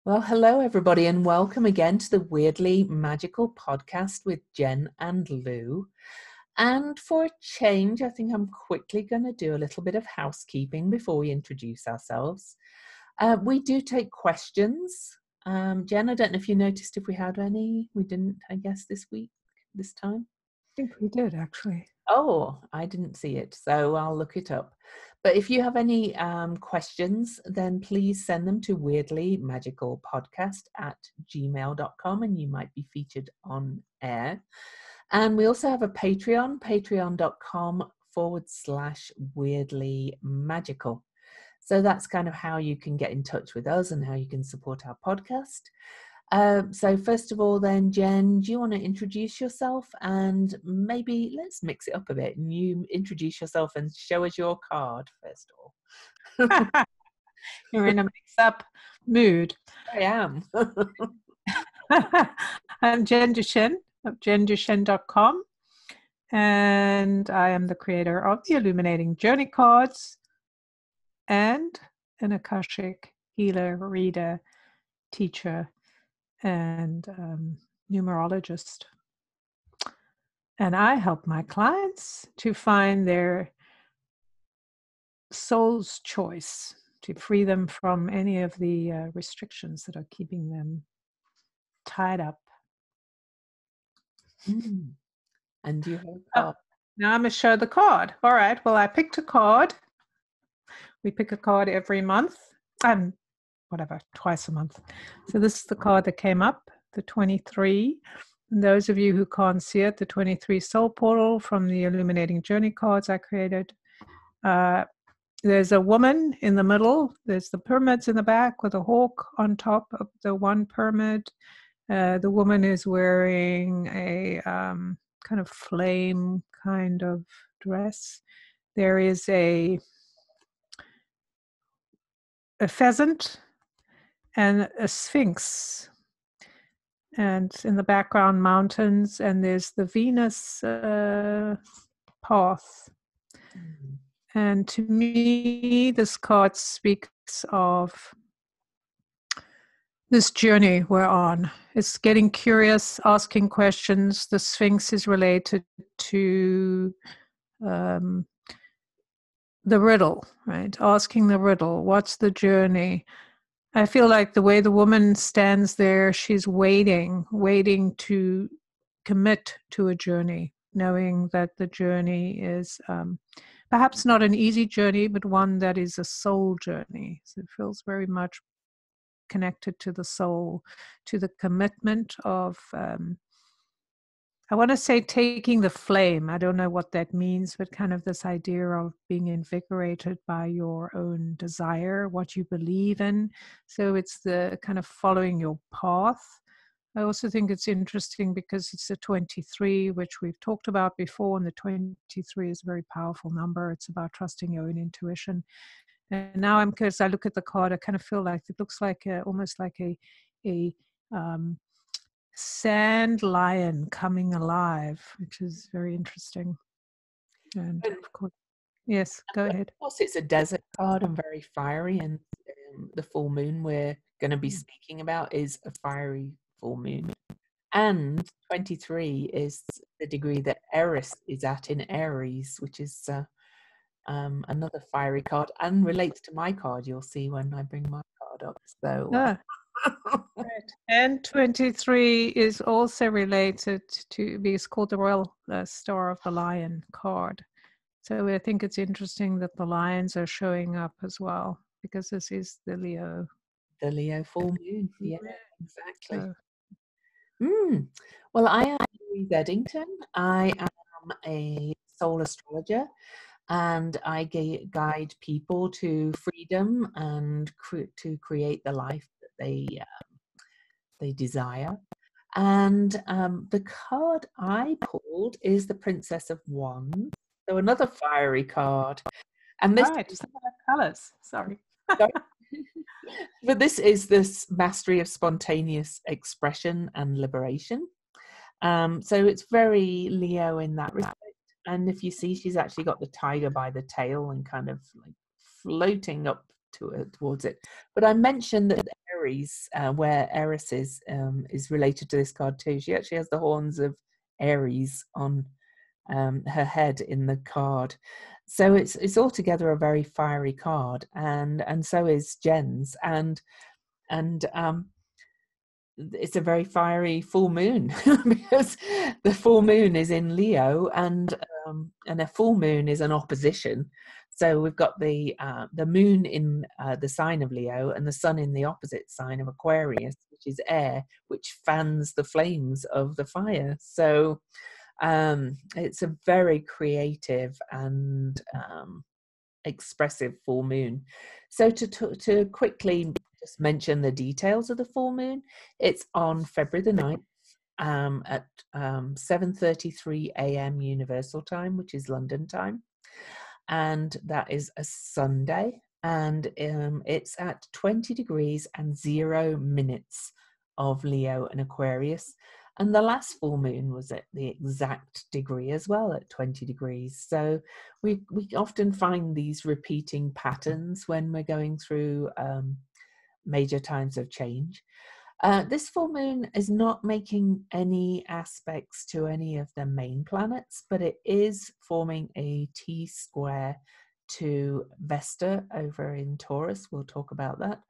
Well, hello, everybody, and welcome again to the Weirdly Magical podcast with Jen and Lou. And for a change, I think I'm quickly going to do a little bit of housekeeping before we introduce ourselves. We do take questions. Jen, I don't know if you noticed if we had any. We didn't, I guess, this time. I think we did, actually. Oh, I didn't see it, so I'll look it up. But if you have any questions, then please send them to weirdlymagicalpodcast@gmail.com and you might be featured on air. And we also have a Patreon, patreon.com/weirdlymagical. So that's kind of how you can get in touch with us and how you can support our podcast. So first of all then, Jen, do you want to introduce yourself, and maybe let's mix it up a bit and you introduce yourself and show us your card first of all. You're in a mix-up mood. I am. I'm Jen Duchenne of jenduchenne.com, and I am the creator of the Illuminating Journey cards and an Akashic healer, reader, teacher, and numerologist. And I help my clients to find their soul's choice, to free them from any of the restrictions that are keeping them tied up. And you have a card. Now I'm going to show the card. All right. Well, I picked a card. We pick a card every month. Twice a month. So this is the card that came up, the 23. And those of you who can't see it, the 23 Soul Portal from the Illuminating Journey cards I created. There's a woman in the middle. There's the pyramids in the back with a hawk on top of the one pyramid. The woman is wearing a kind of flame kind of dress. There is a pheasant and a sphinx. And in the background, mountains. And there's the Venus path. And to me, this card speaks of this journey we're on. It's getting curious, asking questions. The Sphinx is related to the riddle, right? Asking the riddle. What's the journey? I feel like the way the woman stands there, she's waiting to commit to a journey, knowing that the journey is perhaps not an easy journey, but one that is a soul journey. So it feels very much connected to the soul, to the commitment of, I want to say taking the flame. I don't know what that means, but kind of this idea of being invigorated by your own desire, what you believe in. So it's the kind of following your path. I also think it's interesting because it's a 23, which we've talked about before, and the 23 is a very powerful number. It's about trusting your own intuition. And now because I look at the card, I kind of feel like it looks like almost like a sand lion coming alive, which is very interesting. And of course, yes, go ahead. Of course, it's a desert card and very fiery, and the full moon we're going to be speaking about is a fiery full moon. And 23 is the degree that Eris is at in Aries, which is another fiery card and relates to my card. You'll see when I bring my card up. So right. And 23 is also related to, it's called the Royal Star of the Lion card. So I think it's interesting that the lions are showing up as well, because this is the Leo full moon. Yeah, exactly. Well, I am Louise Eddington. I am a soul astrologer, and I guide people to freedom and to create the life that they desire. And the card I pulled is the Princess of Wands, so another fiery card. And this colors. Sorry. But this is this mastery of spontaneous expression and liberation. So it's very Leo in that respect. And if you see, she's actually got the tiger by the tail and kind of like floating up to it, towards it. But I mentioned that Aries, where Eris is related to this card too. She actually has the horns of Aries on her head in the card. So it's altogether a very fiery card, and so is Jen's, and it's a very fiery full moon because the full moon is in Leo, and a full moon is an opposition. So we've got the moon in the sign of Leo and the sun in the opposite sign of Aquarius, which is air, which fans the flames of the fire. So it's a very creative and expressive full moon. So to quickly just mention the details of the full moon, it's on February the 9th at 7:33 a.m. Universal Time, which is London time, and that is a Sunday, and it's at 20 degrees and 0 minutes of Leo and Aquarius. And the last full moon was at the exact degree as well, at 20 degrees. So we often find these repeating patterns when we're going through major times of change. This full moon is not making any aspects to any of the main planets, but it is forming a T-square to Vesta over in Taurus. We'll talk about that.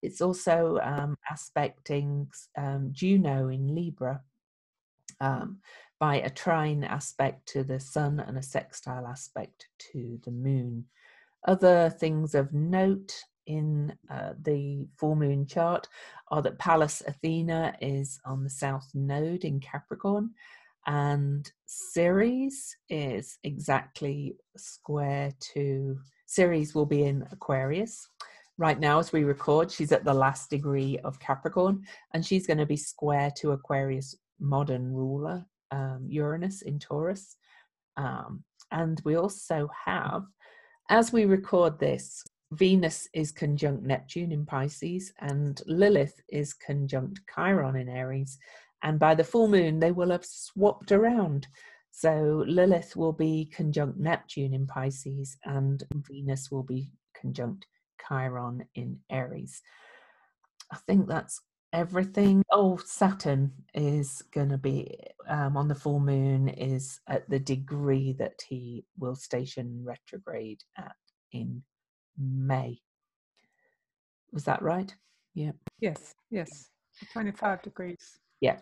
It's also aspecting Juno in Libra by a trine aspect to the sun and a sextile aspect to the moon. Other things of note in the full moon chart are that Pallas Athena is on the south node in Capricorn, and Ceres is exactly square to, Ceres will be in Aquarius. Right now, as we record, she's at the last degree of Capricorn, and she's going to be square to Aquarius modern ruler, Uranus in Taurus. And we also have, as we record this, Venus is conjunct Neptune in Pisces, and Lilith is conjunct Chiron in Aries. And by the full moon, they will have swapped around. So Lilith will be conjunct Neptune in Pisces, and Venus will be conjunct Chiron in Aries. I think that's everything. Oh, Saturn is going to be on the full moon, is at the degree that he will station retrograde at in May. Was that right? Yeah. Yes, 25 degrees. Yeah.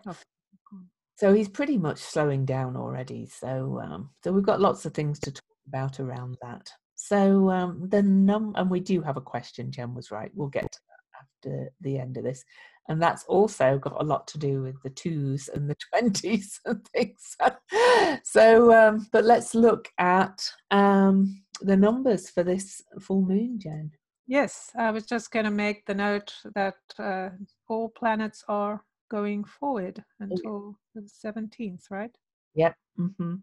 So he's pretty much slowing down already. So we've got lots of things to talk about around that. So and we do have a question. Jen was right. We'll get to that after the end of this. And that's also got a lot to do with the 2s and the 20s and things. So but let's look at the numbers for this full moon, Jen. Yes, I was just going to make the note that all planets are going forward until the 17th, right? Yep. Mm-hmm.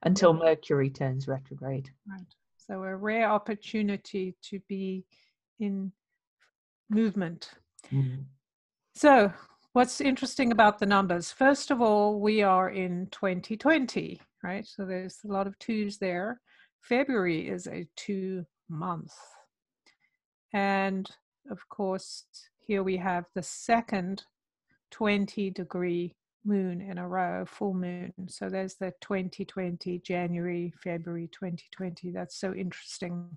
Until Mercury turns retrograde. Right. So a rare opportunity to be in movement. Mm. So what's interesting about the numbers? First of all, we are in 2020, right? So there's a lot of 2s there. February is a 2 month. And of course, here we have the second 20-degree moon in a row, full moon. So there's the 2020, January, February 2020. That's so interesting.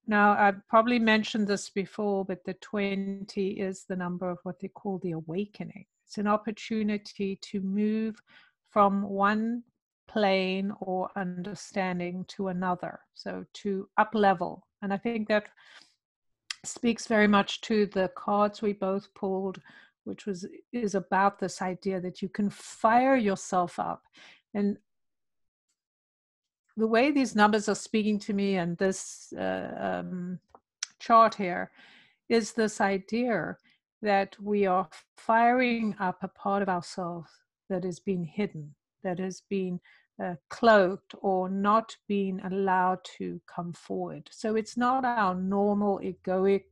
Now, I've probably mentioned this before, but the 20 is the number of what they call the awakening. It's an opportunity to move from one plane or understanding to another, so to up level. And I think that speaks very much to the cards we both pulled, which is about this idea that you can fire yourself up. And the way these numbers are speaking to me and this chart here is this idea that we are firing up a part of ourselves that has been hidden, that has been cloaked or not being allowed to come forward. So it's not our normal egoic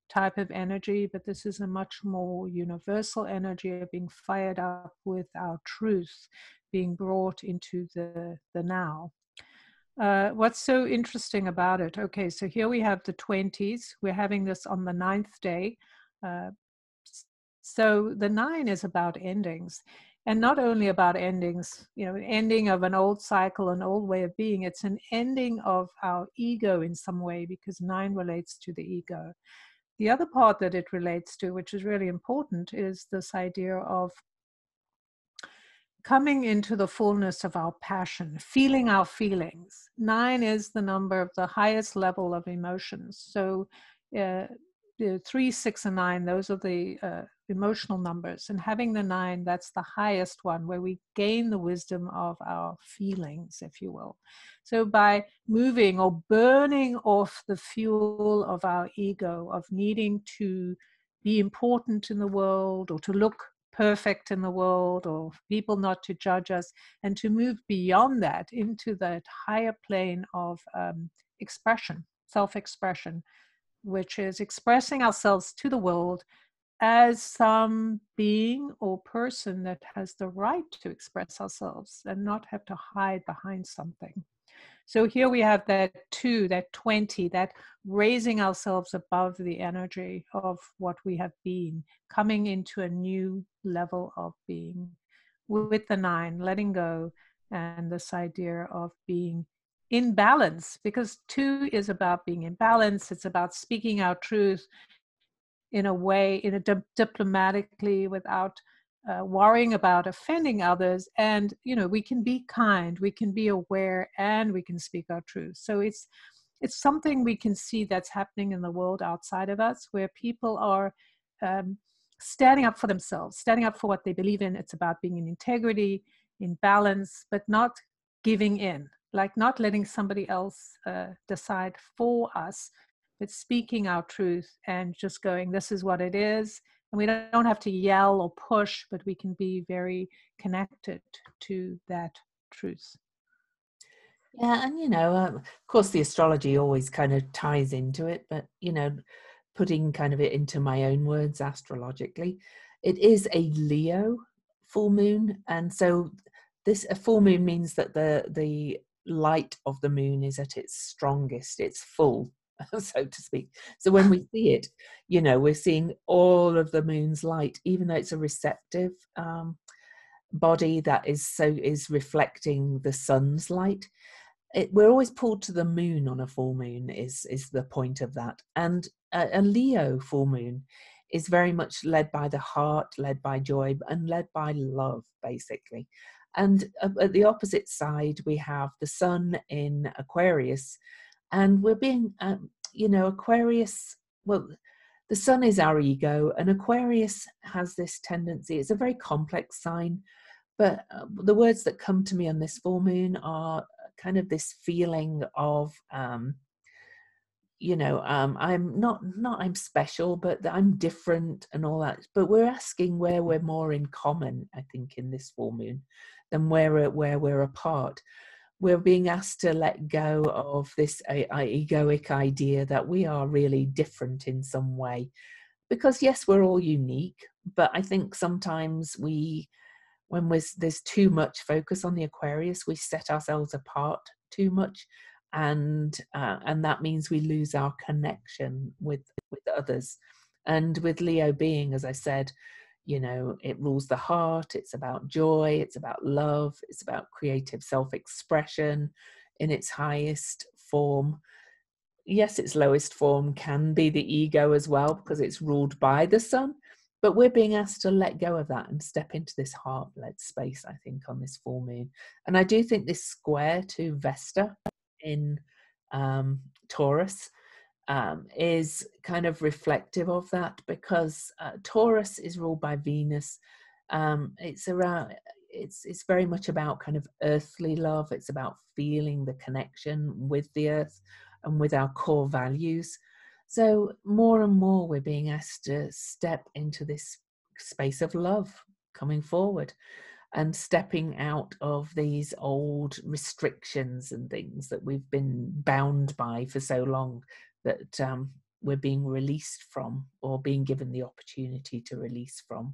type of energy, but this is a much more universal energy of being fired up with our truth being brought into the now. What's so interesting about it? Okay, so here we have the 20s. We're having this on the 9th day. So the 9 is about endings. And not only about endings, ending of an old cycle, an old way of being, it's an ending of our ego in some way, because 9 relates to the ego. The other part that it relates to, which is really important, is this idea of coming into the fullness of our passion, feeling our feelings. 9 is the number of the highest level of emotions. So the 3, 6, and 9, those are the emotional numbers. And having the 9, that's the highest one, where we gain the wisdom of our feelings, if you will. So by moving or burning off the fuel of our ego, of needing to be important in the world, or to look perfect in the world, or people not to judge us, and to move beyond that into that higher plane of expression, self-expression, which is expressing ourselves to the world as some being or person that has the right to express ourselves and not have to hide behind something. So here we have that 2, that 20, that raising ourselves above the energy of what we have been, coming into a new level of being. With the 9, letting go, and this idea of being in balance, because 2 is about being in balance. It's about speaking our truth in a way, diplomatically, without worrying about offending others. And we can be kind, we can be aware, and we can speak our truth. So it's something we can see that's happening in the world outside of us, where people are standing up for themselves, standing up for what they believe in. It's about being in integrity, in balance, but not giving in, like not letting somebody else decide for us, but speaking our truth and just going, this is what it is. And we don't have to yell or push, but we can be very connected to that truth. Yeah, and of course, the astrology always kind of ties into it, but putting kind of it into my own words astrologically, it is a Leo full moon, and so a full moon means that the light of the moon is at its strongest, it's full, so to speak. So when we see it, we're seeing all of the moon's light, even though it's a receptive body that is reflecting the sun's light. We're always pulled to the moon on a full moon is the point of that. And a Leo full moon is very much led by the heart, led by joy, and led by love, basically. And at the opposite side, we have the sun in Aquarius, and we're being, Aquarius, well, the sun is our ego, and Aquarius has this tendency, it's a very complex sign, but the words that come to me on this full moon are kind of this feeling of, I'm not I'm special, but I'm different and all that. But we're asking where we're more in common, I think, in this full moon than where we're apart. We're being asked to let go of this egoic idea that we are really different in some way. Because yes, we're all unique, but I think sometimes when there's too much focus on the Aquarius, we set ourselves apart too much, and that means we lose our connection with others. And with Leo being, as I said, it rules the heart. It's about joy. It's about love. It's about creative self-expression in its highest form. Yes, its lowest form can be the ego as well, because it's ruled by the sun. But we're being asked to let go of that and step into this heart-led space, I think, on this full moon. And I do think this square to Vesta in Taurus is kind of reflective of that, because Taurus is ruled by Venus. It's very much about kind of earthly love. It's about feeling the connection with the earth and with our core values. So more and more we're being asked to step into this space of love coming forward, and stepping out of these old restrictions and things that we've been bound by for so long, that we're being released from, or being given the opportunity to release from,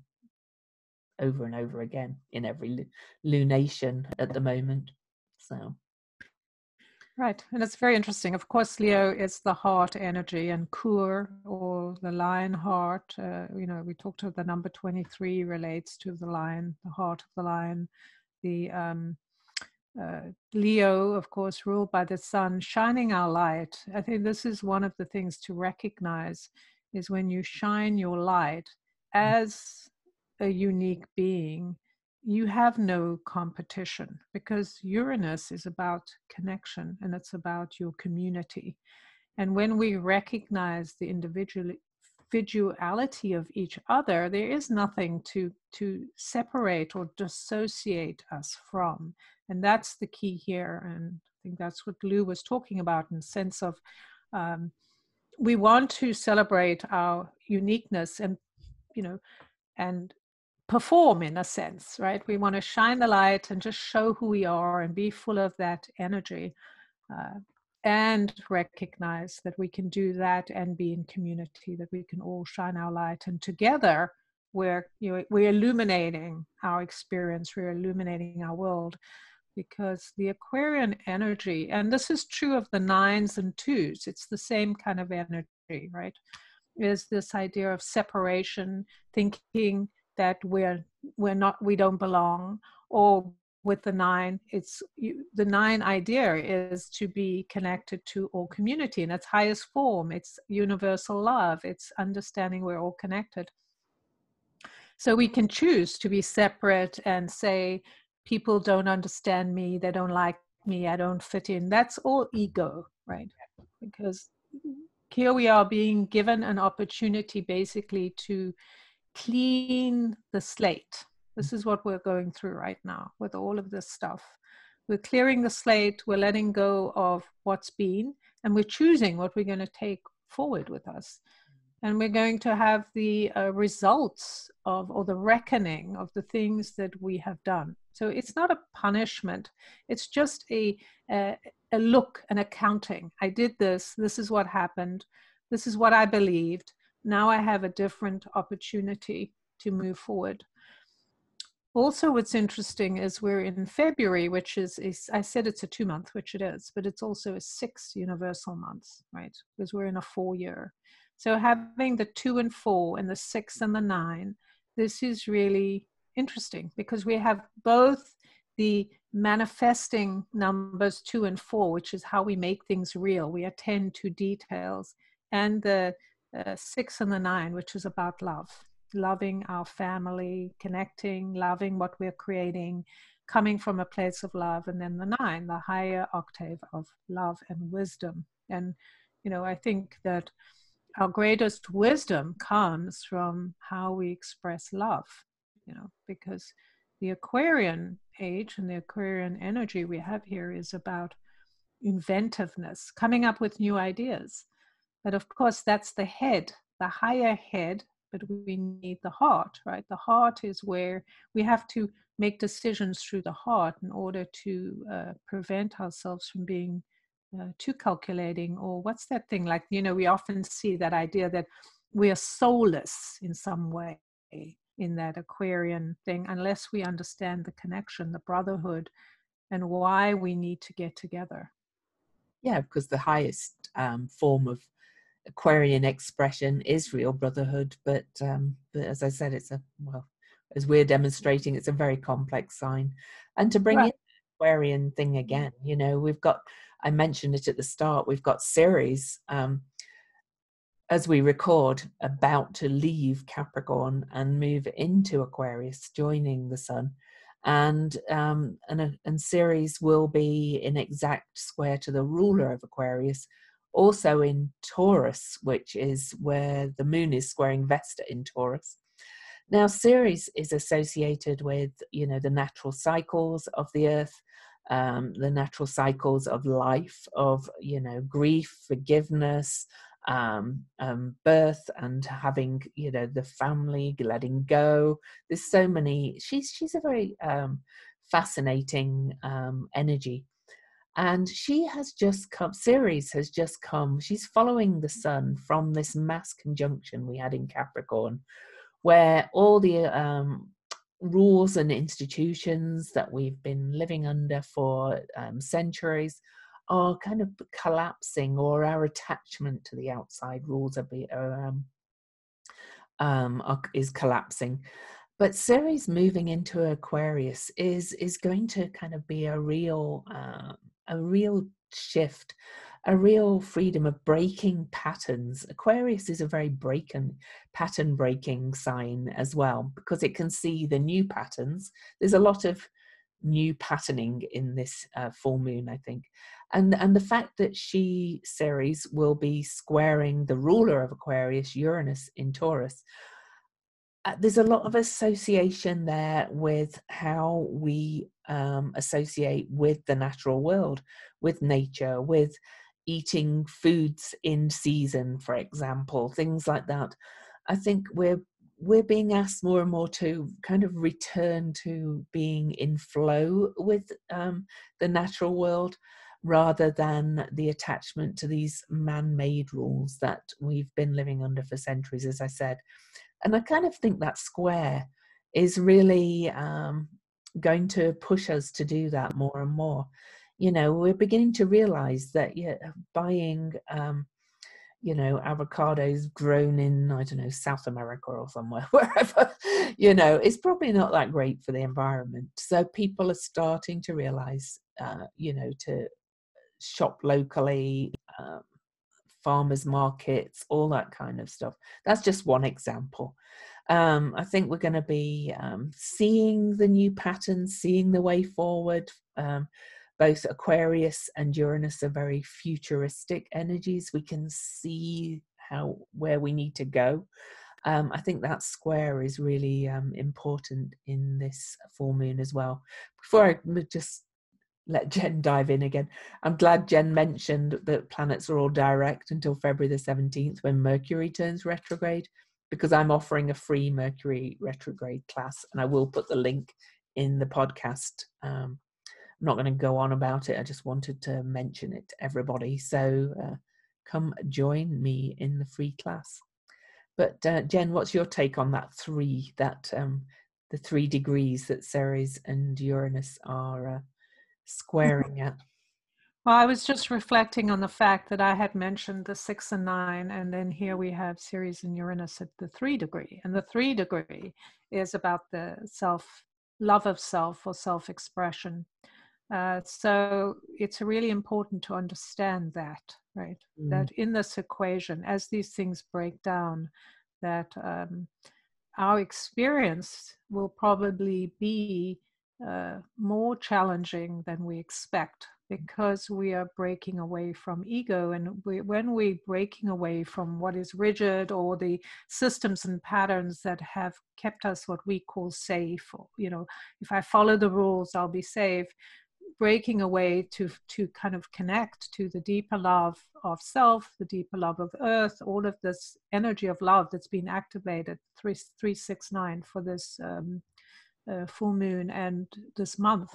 over and over again in every lunation at the moment. So Right. And it's very interesting. Of course, Leo is the heart energy, and Kur, or the lion heart, we talked about the number 23 relates to the lion, the heart of the lion. The Leo, of course, ruled by the sun, shining our light. I think this is one of the things to recognize, is when you shine your light as a unique being, you have no competition, because Uranus is about connection and it's about your community. And when we recognize the individuality of each other, there is nothing to separate or dissociate us from. And that's the key here. And I think that's what Lou was talking about, in the sense of we want to celebrate our uniqueness and, and perform, in a sense, right? We want to shine the light and just show who we are and be full of that energy, and recognize that we can do that and be in community, that we can all shine our light, and together we're illuminating our experience, we're illuminating our world. Because the Aquarian energy, and this is true of the 9s and 2s, it's the same kind of energy, right? Is this idea of separation, thinking that we don't belong. Or with the 9, the 9 idea is to be connected to all community in its highest form. It's universal love. It's understanding we're all connected. So we can choose to be separate and say, people don't understand me, they don't like me, I don't fit in. That's all ego, right? Because here we are being given an opportunity basically to clean the slate. This is what we're going through right now with all of this stuff. We're clearing the slate, we're letting go of what's been, and we're choosing what we're going to take forward with us. And we're going to have the results of, or the reckoning of, the things that we have done. So it's not a punishment. It's just a look, an accounting. I did this. This is what happened. This is what I believed. Now I have a different opportunity to move forward. Also, what's interesting is we're in February, which is I said it's a 2-month, which it is, but it's also a 6 universal month, right? Because we're in a 4-year. So having the 2 and 4 and the 6 and the 9, this is really interesting, because we have both the manifesting numbers 2 and 4, which is how we make things real. We attend to details, and the 6 and the 9, which is about love. Loving our family, connecting, loving what we're creating, coming from a place of love. And then the 9, the higher octave of love and wisdom. And, I think that our greatest wisdom comes from how we express love, because the Aquarian age and the Aquarian energy we have here is about inventiveness, coming up with new ideas. But of course, that's the head, the higher head, but we need the heart, right? The heart is where we have to make decisions through the heart in order to prevent ourselves from being too calculating. Or what's that thing like, we often see that idea that we are soulless in some way in that Aquarian thing, unless we understand the connection, the brotherhood, and why we need to get together. Yeah, because the highest form of Aquarian expression is real brotherhood, but as I said, as we're demonstrating, it's a very complex sign. And to bring in the Aquarian thing again, we've got, I mentioned it at the start, we've got Ceres, as we record, about to leave Capricorn and move into Aquarius, joining the sun. And Ceres will be in exact square to the ruler of Aquarius, also in Taurus, which is where the moon is squaring Vesta in Taurus. Now, Ceres is associated with, the natural cycles of the earth, the natural cycles of life, of, grief, forgiveness, birth, and having, the family, letting go. There's so many. She's a very fascinating energy. And she has just come, Ceres has just come, she's following the sun from this mass conjunction we had in Capricorn, where all the rules and institutions that we've been living under for centuries are kind of collapsing, or our attachment to the outside rules is collapsing. But Ceres moving into Aquarius is going to kind of be a real shift, a real freedom of breaking patterns. Aquarius is a very pattern breaking sign as well, because it can see the new patterns. There's a lot of new patterning in this full moon, I think, and the fact that Ceres will be squaring the ruler of Aquarius, Uranus, in Taurus. There's a lot of association there with how we associate with the natural world, with nature, with eating foods in season, for example, things like that. I think we're being asked more and more to kind of return to being in flow with the natural world, rather than the attachment to these man-made rules that we've been living under for centuries, as I said. And I kind of think that square is really going to push us to do that more and more. You know, we're beginning to realize that buying, avocados grown in, I don't know, South America or somewhere, wherever, it's probably not that great for the environment. So people are starting to realize, to shop locally, farmers markets, all that kind of stuff. That's just one example. I think we're going to be seeing the new patterns, seeing the way forward. Both Aquarius and Uranus are very futuristic energies. We can see where we need to go. I think that square is really important in this full moon as well. Before I just let Jen dive in again, I'm glad Jen mentioned that planets are all direct until February the 17th, when Mercury turns retrograde, because I'm offering a free Mercury retrograde class, and I will put the link in the podcast. I'm not going to go on about it. I just wanted to mention it to everybody. So come join me in the free class. But Jen, what's your take on that the 3 degrees that Ceres and Uranus are squaring at? Well, I was just reflecting on the fact that I had mentioned the 6 and 9, and then here we have Ceres and Uranus at the 3 degree. And the 3 degree is about the love of self or self-expression. So it's really important to understand that, right? That in this equation, as these things break down, that our experience will probably be more challenging than we expect, because we are breaking away from ego. And when we're breaking away from what is rigid, or the systems and patterns that have kept us what we call safe, or, if I follow the rules, I'll be safe. Breaking away to kind of connect to the deeper love of self, the deeper love of earth, all of this energy of love that's been activated 369 for this full moon and this month,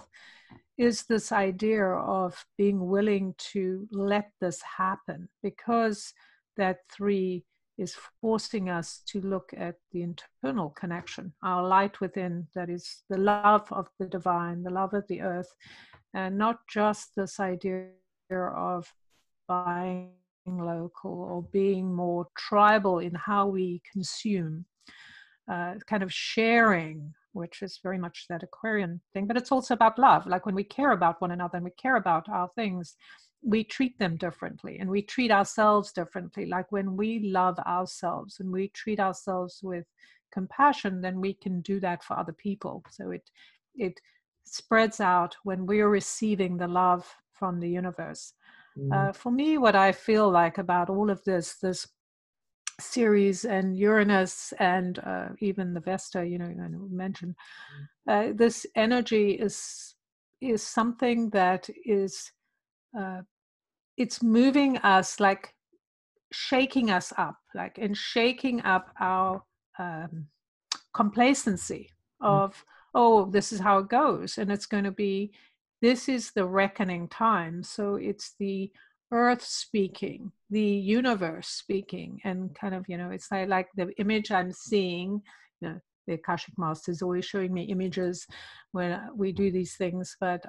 is this idea of being willing to let this happen, because that 3 is forcing us to look at the internal connection, our light within, that is the love of the divine, the love of the earth, and not just this idea of buying local or being more tribal in how we consume, kind of sharing, which is very much that Aquarian thing. But it's also about love. Like when we care about one another and we care about our things, we treat them differently, and we treat ourselves differently. Like when we love ourselves and we treat ourselves with compassion, then we can do that for other people. So it spreads out when we're receiving the love from the universe. For me, what I feel like about all of this Ceres and Uranus, and even the Vesta, I mentioned, this energy is something that is it's moving us, like shaking us up, like, and shaking up our complacency of, oh, this is how it goes, and it's going to be, this is the reckoning time. So it's the earth speaking, the universe speaking, and kind of, it's like the image I'm seeing, the Akashic Master is always showing me images when we do these things. But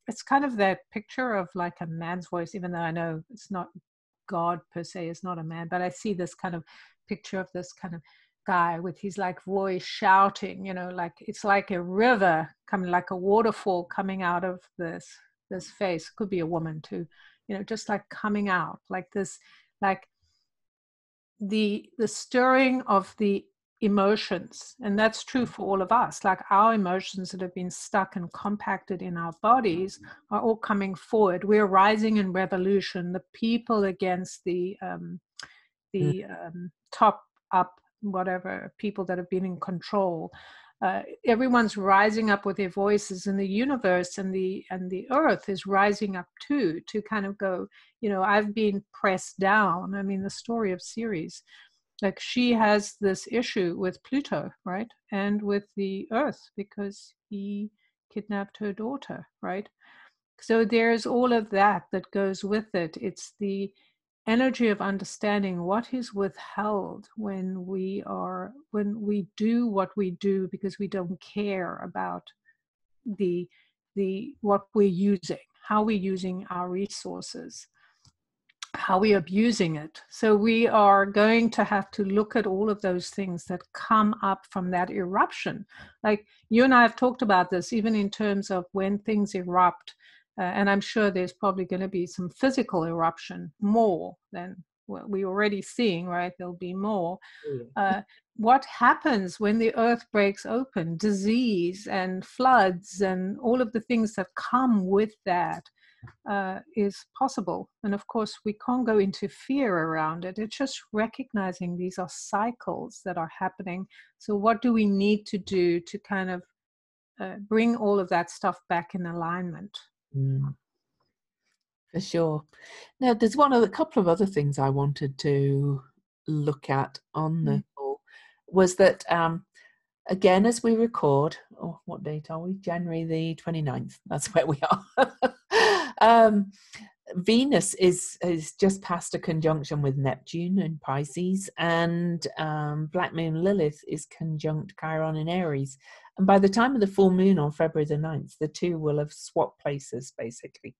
it's kind of that picture of like a man's voice, even though I know it's not God per se, is not a man, but I see this kind of picture of this kind of guy with his like voice shouting, you know, like it's like a river coming, like a waterfall coming out of this face. Could be a woman too, you know, just like coming out like this, like the stirring of the emotions. And that's true for all of us. Like our emotions that have been stuck and compacted in our bodies are all coming forward. We're rising in revolution. The people against the top up, whatever, people that have been in control. Everyone's rising up with their voices, and the universe and the earth is rising up too, to kind of go, you know, I've been pressed down. I mean, the story of Ceres, like she has this issue with Pluto, right? And with the earth, because he kidnapped her daughter, right? So there's all of that that goes with it. It's the energy of understanding what is withheld when we do what we do because we don't care about the what we're using, how we're using our resources, how we're abusing it. So we are going to have to look at all of those things that come up from that eruption. Like you and I have talked about this, even in terms of when things erupt. And I'm sure there's probably going to be some physical eruption, more than what we're already seeing, right? There'll be more. What happens when the earth breaks open? Disease and floods and all of the things that come with that is possible. And of course, we can't go into fear around it. It's just recognizing these are cycles that are happening. So what do we need to do to kind of bring all of that stuff back in alignment? For sure. Now, there's a couple of other things I wanted to look at on the call, was that again, as we record, what date are we? January the 29th. That's where we are. Venus is just past a conjunction with Neptune in Pisces, and Black Moon Lilith is conjunct Chiron in Aries. And by the time of the full moon on February the 9th, the two will have swapped places, basically.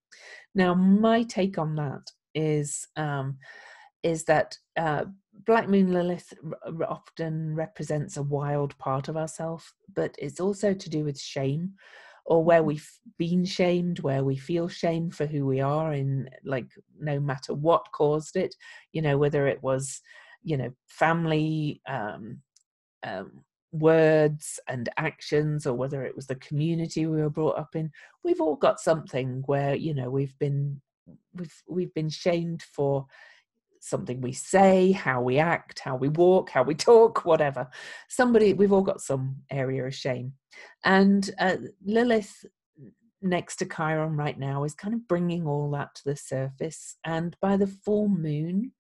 Now, my take on that is that Black Moon Lilith often represents a wild part of ourselves, but it's also to do with shame, or where we've been shamed, where we feel shame for who we are, in like no matter what caused it, you know, whether it was, you know, family words and actions, or whether it was the community we were brought up in. We've all got something where, you know, we've been shamed for something we say, how we act, how we walk, how we talk, whatever. We've all got some area of shame. And Lilith next to Chiron right now is kind of bringing all that to the surface. And by the full moon,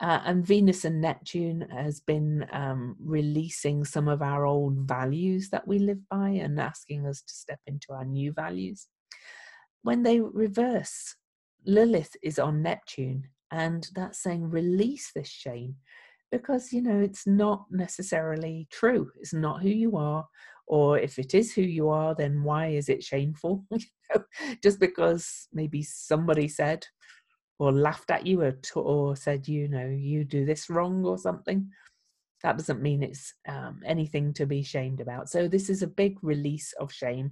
and Venus and Neptune has been releasing some of our old values that we live by and asking us to step into our new values. When they reverse, Lilith is on Neptune, and that's saying release this shame, because, you know, it's not necessarily true. It's not who you are. Or if it is who you are, then why is it shameful? Just because maybe somebody said or laughed at you, or said, you know, you do this wrong or something, that doesn't mean it's anything to be shamed about. So this is a big release of shame.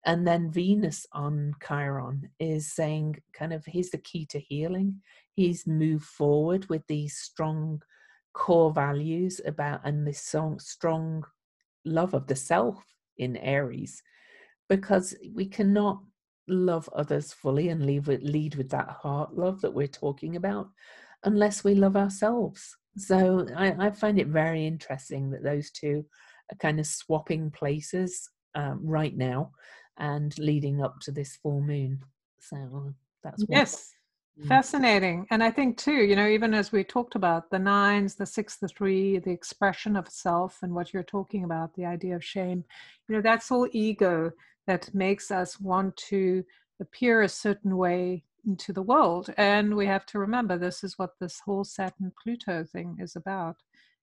And then Venus on Chiron is saying, kind of, here's the key to healing. He's moved forward with these strong core values and this strong love of the self in Aries, because we cannot love others fully and lead with that heart love that we're talking about unless we love ourselves. So I find it very interesting that those two are kind of swapping places right now and leading up to this full moon. So that's one. Yes. Fascinating. And I think too, you know, even as we talked about the nines, the 6, the 3, the expression of self, and what you're talking about, the idea of shame, you know, that's all ego that makes us want to appear a certain way into the world. And we have to remember, this is what this whole Saturn Pluto thing is about.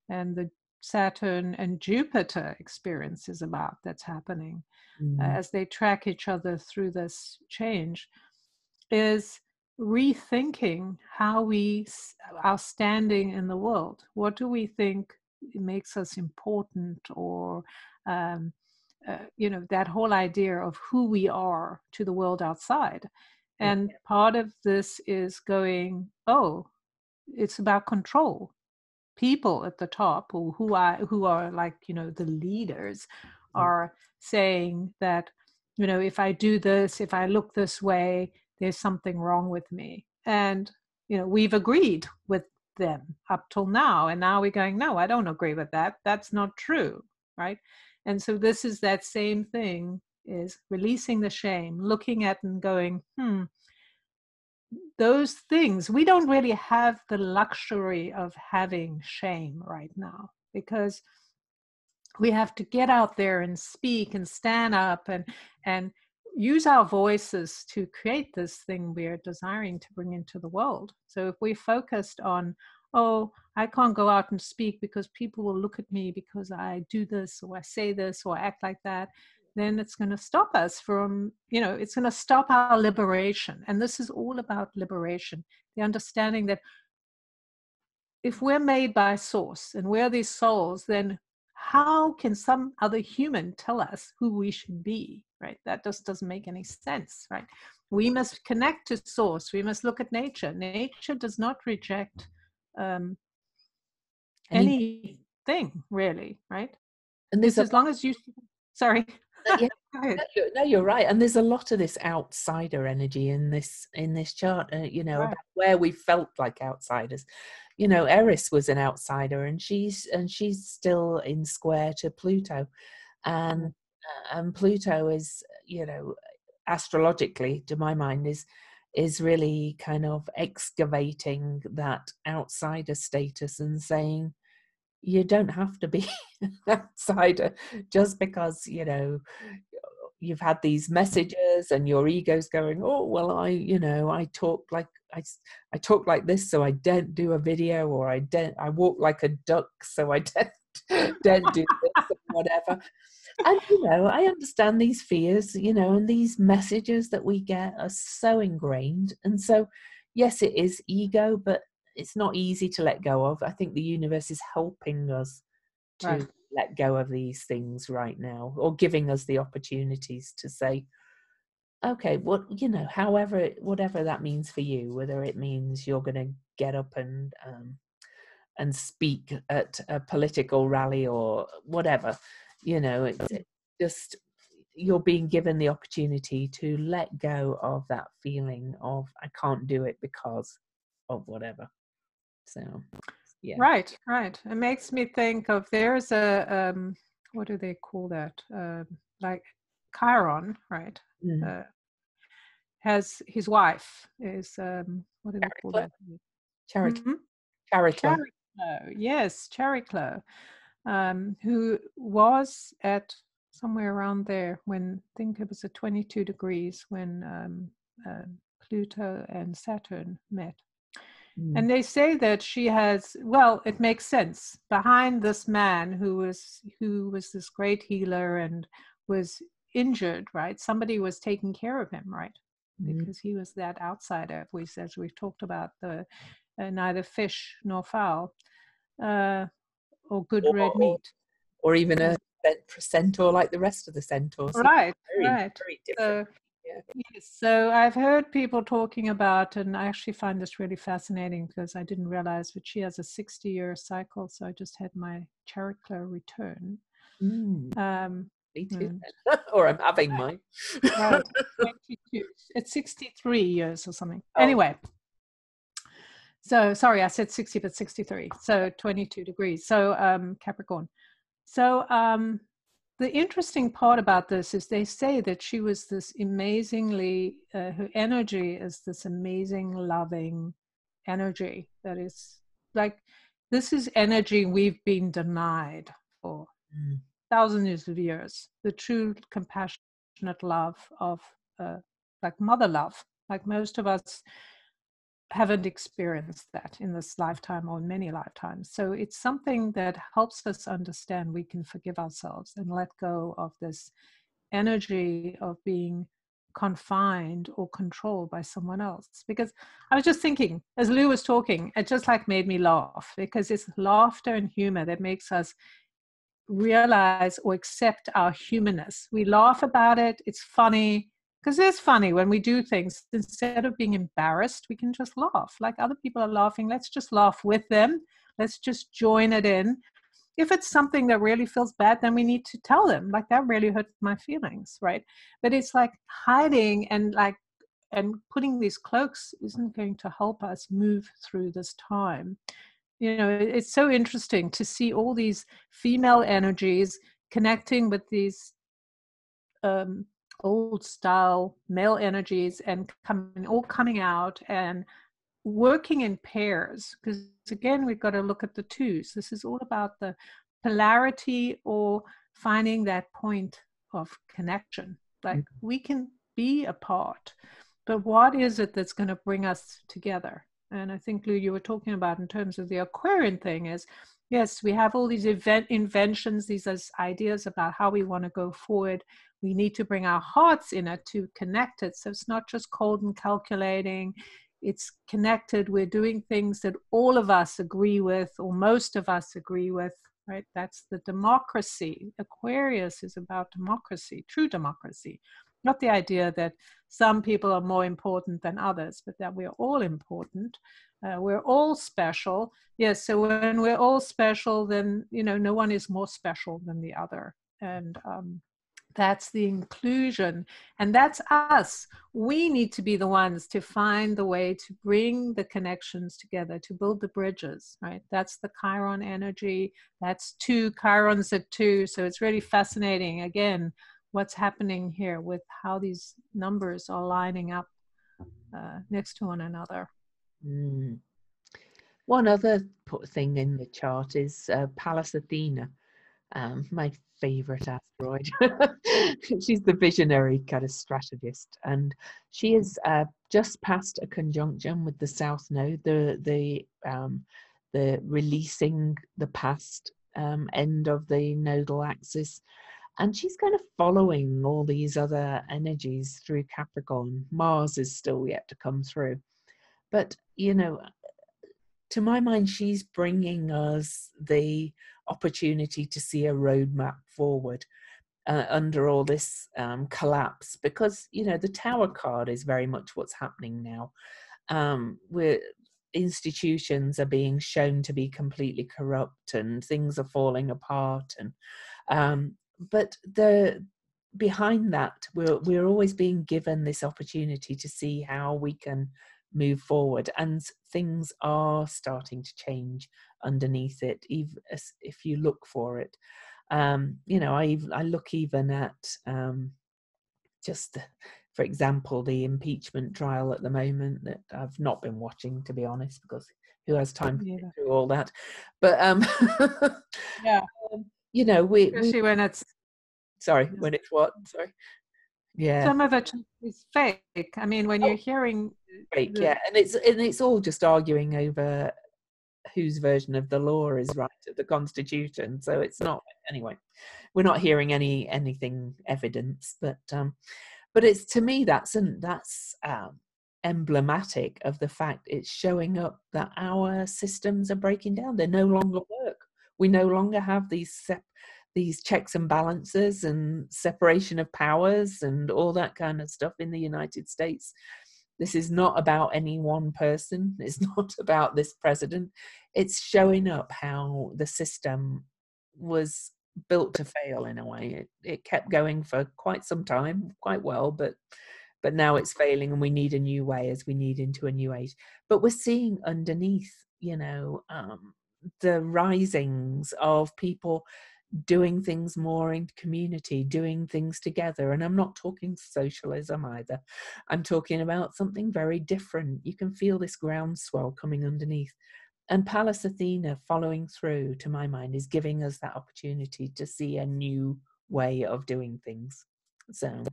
And the Saturn and Jupiter experience is about, that's happening as they track each other through this change, is rethinking how we our standing in the world. What do we think makes us important, or that whole idea of who we are to the world outside. And part of this is going, oh, it's about control. People at the top, who are like, the leaders, are saying that, if I do this, if I look this way, there's something wrong with me. And we've agreed with them up till now, and now we're going, no, I don't agree with that. That's not true, right? And so this is that same thing, is releasing the shame, looking at and going, those things, we don't really have the luxury of having shame right now, because we have to get out there and speak and stand up and use our voices to create this thing we're desiring to bring into the world. So if we focused on, oh, I can't go out and speak because people will look at me because I do this or I say this or act like that, then it's going to stop us from, it's going to stop our liberation. And this is all about liberation, the understanding that if we're made by source and we're these souls, then how can some other human tell us who we should be, right? That just doesn't make any sense, right? We must connect to source. We must look at nature. Nature does not reject anything, really, right? And there's as long as you, sorry. Yeah, no, you're right. And there's a lot of this outsider energy in this chart, right, about where we felt like outsiders. Eris was an outsider, and she's still in square to Pluto, and Pluto is, astrologically, to my mind, is really kind of excavating that outsider status and saying, you don't have to be an outsider just because, you've had these messages and your ego's going, oh, well, I talk like I talk like this, so I don't do a video, or I walk like a duck, so I don't do this, or whatever. And, I understand these fears, and these messages that we get are so ingrained. And so, yes, it is ego, but it's not easy to let go of. I think the universe is helping us to let go of these things right now, or giving us the opportunities to say, okay, whatever that means for you, whether it means you're going to get up and speak at a political rally or whatever, it's just, you're being given the opportunity to let go of that feeling of, I can't do it because of whatever. So, yeah. Right. It makes me think of, there's a, what do they call that? Like Chiron, right? Has his wife is, what do they call that? Chariclo. Yes, Chariclo, who was at somewhere around there when, I think it was at 22 degrees when Pluto and Saturn met. And they say that she has, well, it makes sense, behind this man who was this great healer and was injured, right? Somebody was taking care of him, right? Because he was that outsider, as we've talked about, the neither fish nor fowl, or good red meat, or even a centaur like the rest of the centaurs. Right. Very different. Yes, so I've heard people talking about, and I actually find this really fascinating because I didn't realize that she has a 60-year cycle. So I just had my Chariclo return. Me too. Or I'm having mine. Right. 22. It's 63 years or something. Anyway. So sorry, I said 60, but 63. So 22 degrees. So Capricorn. So the interesting part about this is they say that she was this amazingly, her energy is this amazing, loving energy that is like, this is energy we've been denied for thousands of years. The true compassionate love of like mother love. Like most of us haven't experienced that in this lifetime or in many lifetimes. So it's something that helps us understand we can forgive ourselves and let go of this energy of being confined or controlled by someone else. Because I was just thinking, as Lou was talking, it just like made me laugh, because it's laughter and humor that makes us realize or accept our humanness. We laugh about it. It's funny, because it's funny when we do things. Instead of being embarrassed, we can just laugh. Like other people are laughing, let's just laugh with them. Let's just join it in. If it's something that really feels bad, then we need to tell them, like, that really hurt my feelings, right? But it's like hiding and putting these cloaks isn't going to help us move through this time. You know, it's so interesting to see all these female energies connecting with these old style male energies and all coming out and working in pairs, because again we've got to look at the twos. This is all about the polarity or finding that point of connection. Like we can be apart, but what is it that's going to bring us together? And I think, Lou, you were talking about in terms of the Aquarian thing is, yes, we have all these inventions, these ideas about how we want to go forward. We need to bring our hearts in it to connect it. So it's not just cold and calculating. It's connected. We're doing things that all of us agree with, or most of us agree with, right? That's the democracy. Aquarius is about democracy, true democracy. Not the idea that some people are more important than others, but that we're all important. We're all special. Yes, so when we're all special, then, you know, no one is more special than the other. And that's the inclusion, and that's us. We need to be the ones to find the way to bring the connections together, to build the bridges, right? That's the Chiron energy. That's two Chirons at two. So it's really fascinating, again, what's happening here with how these numbers are lining up next to one another. One other thing in the chart is Pallas Athena, my favorite asteroid. She's the visionary kind of strategist, and she is just past a conjunction with the South Node, the releasing the past end of the nodal axis, and she's kind of following all these other energies through Capricorn. Mars is still yet to come through, but you know, to my mind, she's bringing us the opportunity to see a roadmap forward under all this collapse, because, you know, the Tower card is very much what's happening now. We're institutions are being shown to be completely corrupt and things are falling apart, and but behind that, we're always being given this opportunity to see how we can move forward, and things are starting to change underneath it, even if you look for it. You know, I look even at just, for example, the impeachment trial at the moment that I've not been watching, to be honest, because who has time to get through all that? But yeah, you know, especially when it's when it's what? Sorry. Yeah. Some of it is fake. I mean, when you're hearing fake, yeah, and it's all just arguing over whose version of the law is right, of the Constitution. So it's not, anyway. We're not hearing anything evidence, but it's, to me, that's emblematic of the fact it's showing up that our systems are breaking down. They no longer work. We no longer have these checks and balances and separation of powers and all that kind of stuff in the United States. This is not about any one person. It's not about this president. It's showing up how the system was built to fail in a way. It kept going for quite some time, quite well, but now it's failing, and we need a new way as we need into a new age. But we're seeing underneath, you know, the risings of people doing things more in community, doing things together. And I'm not talking socialism either. I'm talking about something very different. You can feel this groundswell coming underneath. And Pallas Athena following through, to my mind, is giving us that opportunity to see a new way of doing things. So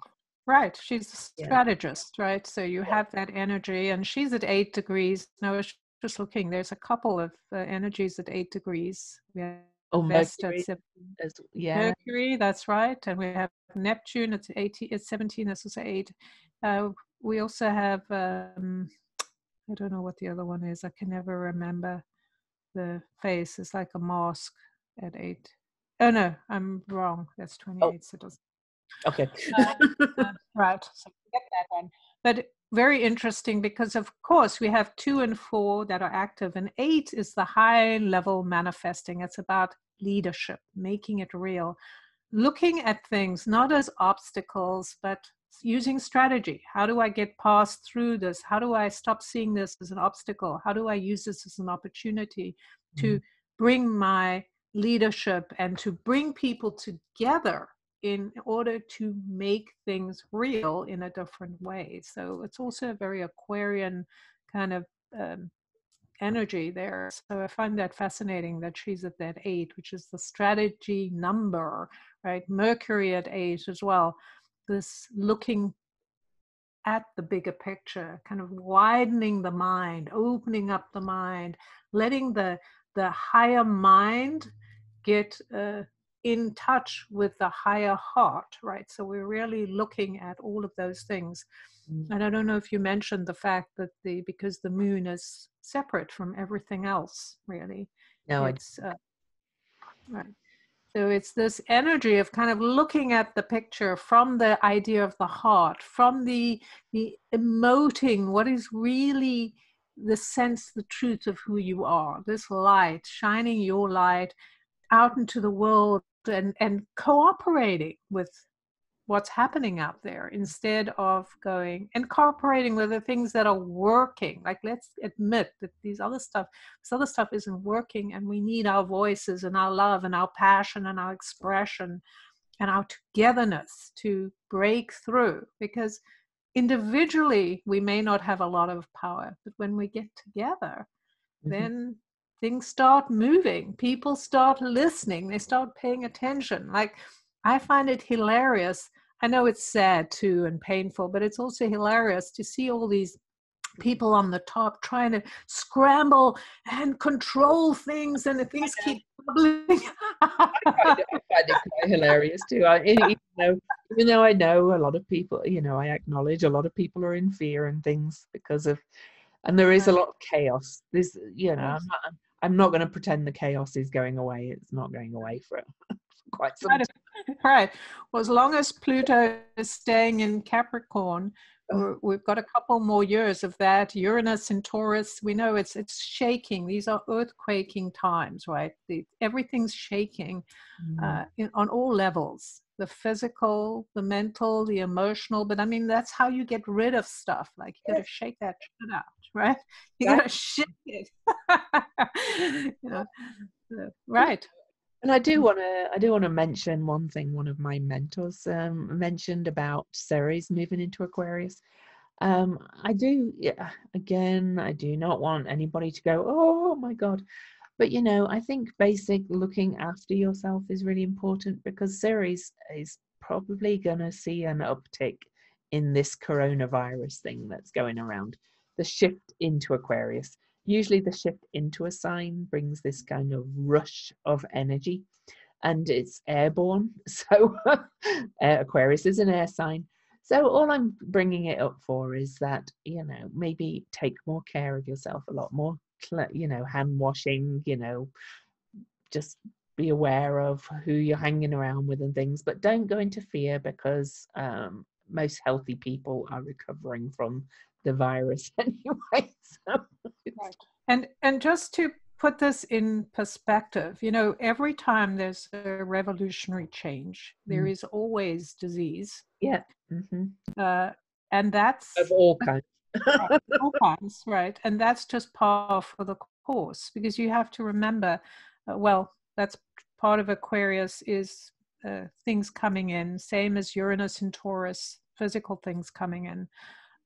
Right. She's a Yeah. strategist, right? So you Yeah. have that energy, and she's at 8 degrees. Now, I was just looking, there's a couple of energies at 8 degrees. We have Oh, Vesta at Mercury 17. as yeah. Mercury, that's right. And we have Neptune at 18, at 17, that's also 8. We also have, I don't know what the other one is. I can never remember the face. It's like a mask at 8. Oh, no, I'm wrong. That's Oh, 28. So it doesn't. okay. Right, so forget that one. But very interesting because, of course, we have 2 and 4 that are active, and 8 is the high level manifesting. It's about leadership, making it real, looking at things not as obstacles, but using strategy. How do I get past through this? How do I stop seeing this as an obstacle? How do I use this as an opportunity to bring my leadership and to bring people together in order to make things real in a different way? So it's also a very Aquarian kind of um, energy there. So I find that fascinating that she's at that 8, which is the strategy number, right? Mercury at 8 as well. This looking at the bigger picture, kind of widening the mind, opening up the mind, letting the higher mind get in touch with the higher heart, right? So we're really looking at all of those things. And I don't know if you mentioned the fact that because the moon is separate from everything else, really, No, I it's right. So it's this energy of kind of looking at the picture from the idea of the heart, from the emoting what is really the sense, the truth of who you are, this light, shining your light out into the world and cooperating with what's happening out there instead of going and cooperating with the things that are working. Like, let's admit that this other stuff isn't working, and we need our voices and our love and our passion and our expression and our togetherness to break through, because individually we may not have a lot of power, but when we get together, then things start moving, people start listening, they start paying attention. Like, I find it hilarious. I know it's sad too and painful, but it's also hilarious to see all these people on the top trying to scramble and control things, and the things keep bubbling. I find it quite hilarious too. Even though I know a lot of people, I acknowledge a lot of people are in fear and things because of, and there is a Right. lot of chaos. Yes. I'm not going to pretend the chaos is going away. It's not going away for quite some time. Right. Well, as long as Pluto is staying in Capricorn, we've got a couple more years of that. Uranus in Taurus, we know it's shaking. These are earthquaking times, right? Everything's shaking on all levels, the physical, the mental, the emotional. But I mean, that's how you get rid of stuff. Like, you got to shake that shit out, right? You got to shake it. Right. And I do want to mention one thing. One of my mentors mentioned about Ceres moving into Aquarius. I do, yeah, again, I do not want anybody to go, oh my God. But I think basic looking after yourself is really important, because Ceres is probably going to see an uptick in this coronavirus thing that's going around. The shift into Aquarius. Usually the shift into a sign brings this kind of rush of energy, and it's airborne. So Aquarius is an air sign. So all I'm bringing it up for is that, maybe take more care of yourself, a lot more, hand washing, just be aware of who you're hanging around with and things, but don't go into fear, because most healthy people are recovering from the virus anyway. So right. And just to put this in perspective, every time there's a revolutionary change, there is always disease. yeah, And of that's all kinds. all kinds, right? And that's just par for the course, because you have to remember, that's part of Aquarius is things coming in, same as Uranus and Taurus, physical things coming in.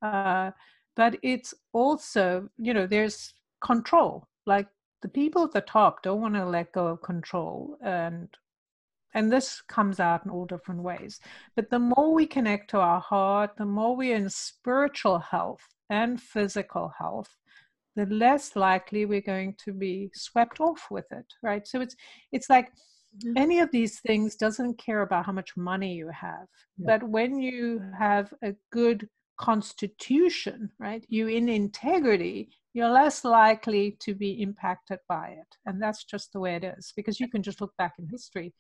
But it's also, there's control. Like, the people at the top don't want to let go of control, and and this comes out in all different ways. But the more we connect to our heart, the more we're in spiritual health and physical health, the less likely we're going to be swept off with it, right? So it's like any of these things doesn't care about how much money you have. But when you have a good constitution, right, you in integrity, you're less likely to be impacted by it. And that's just the way it is, because you can just look back in history.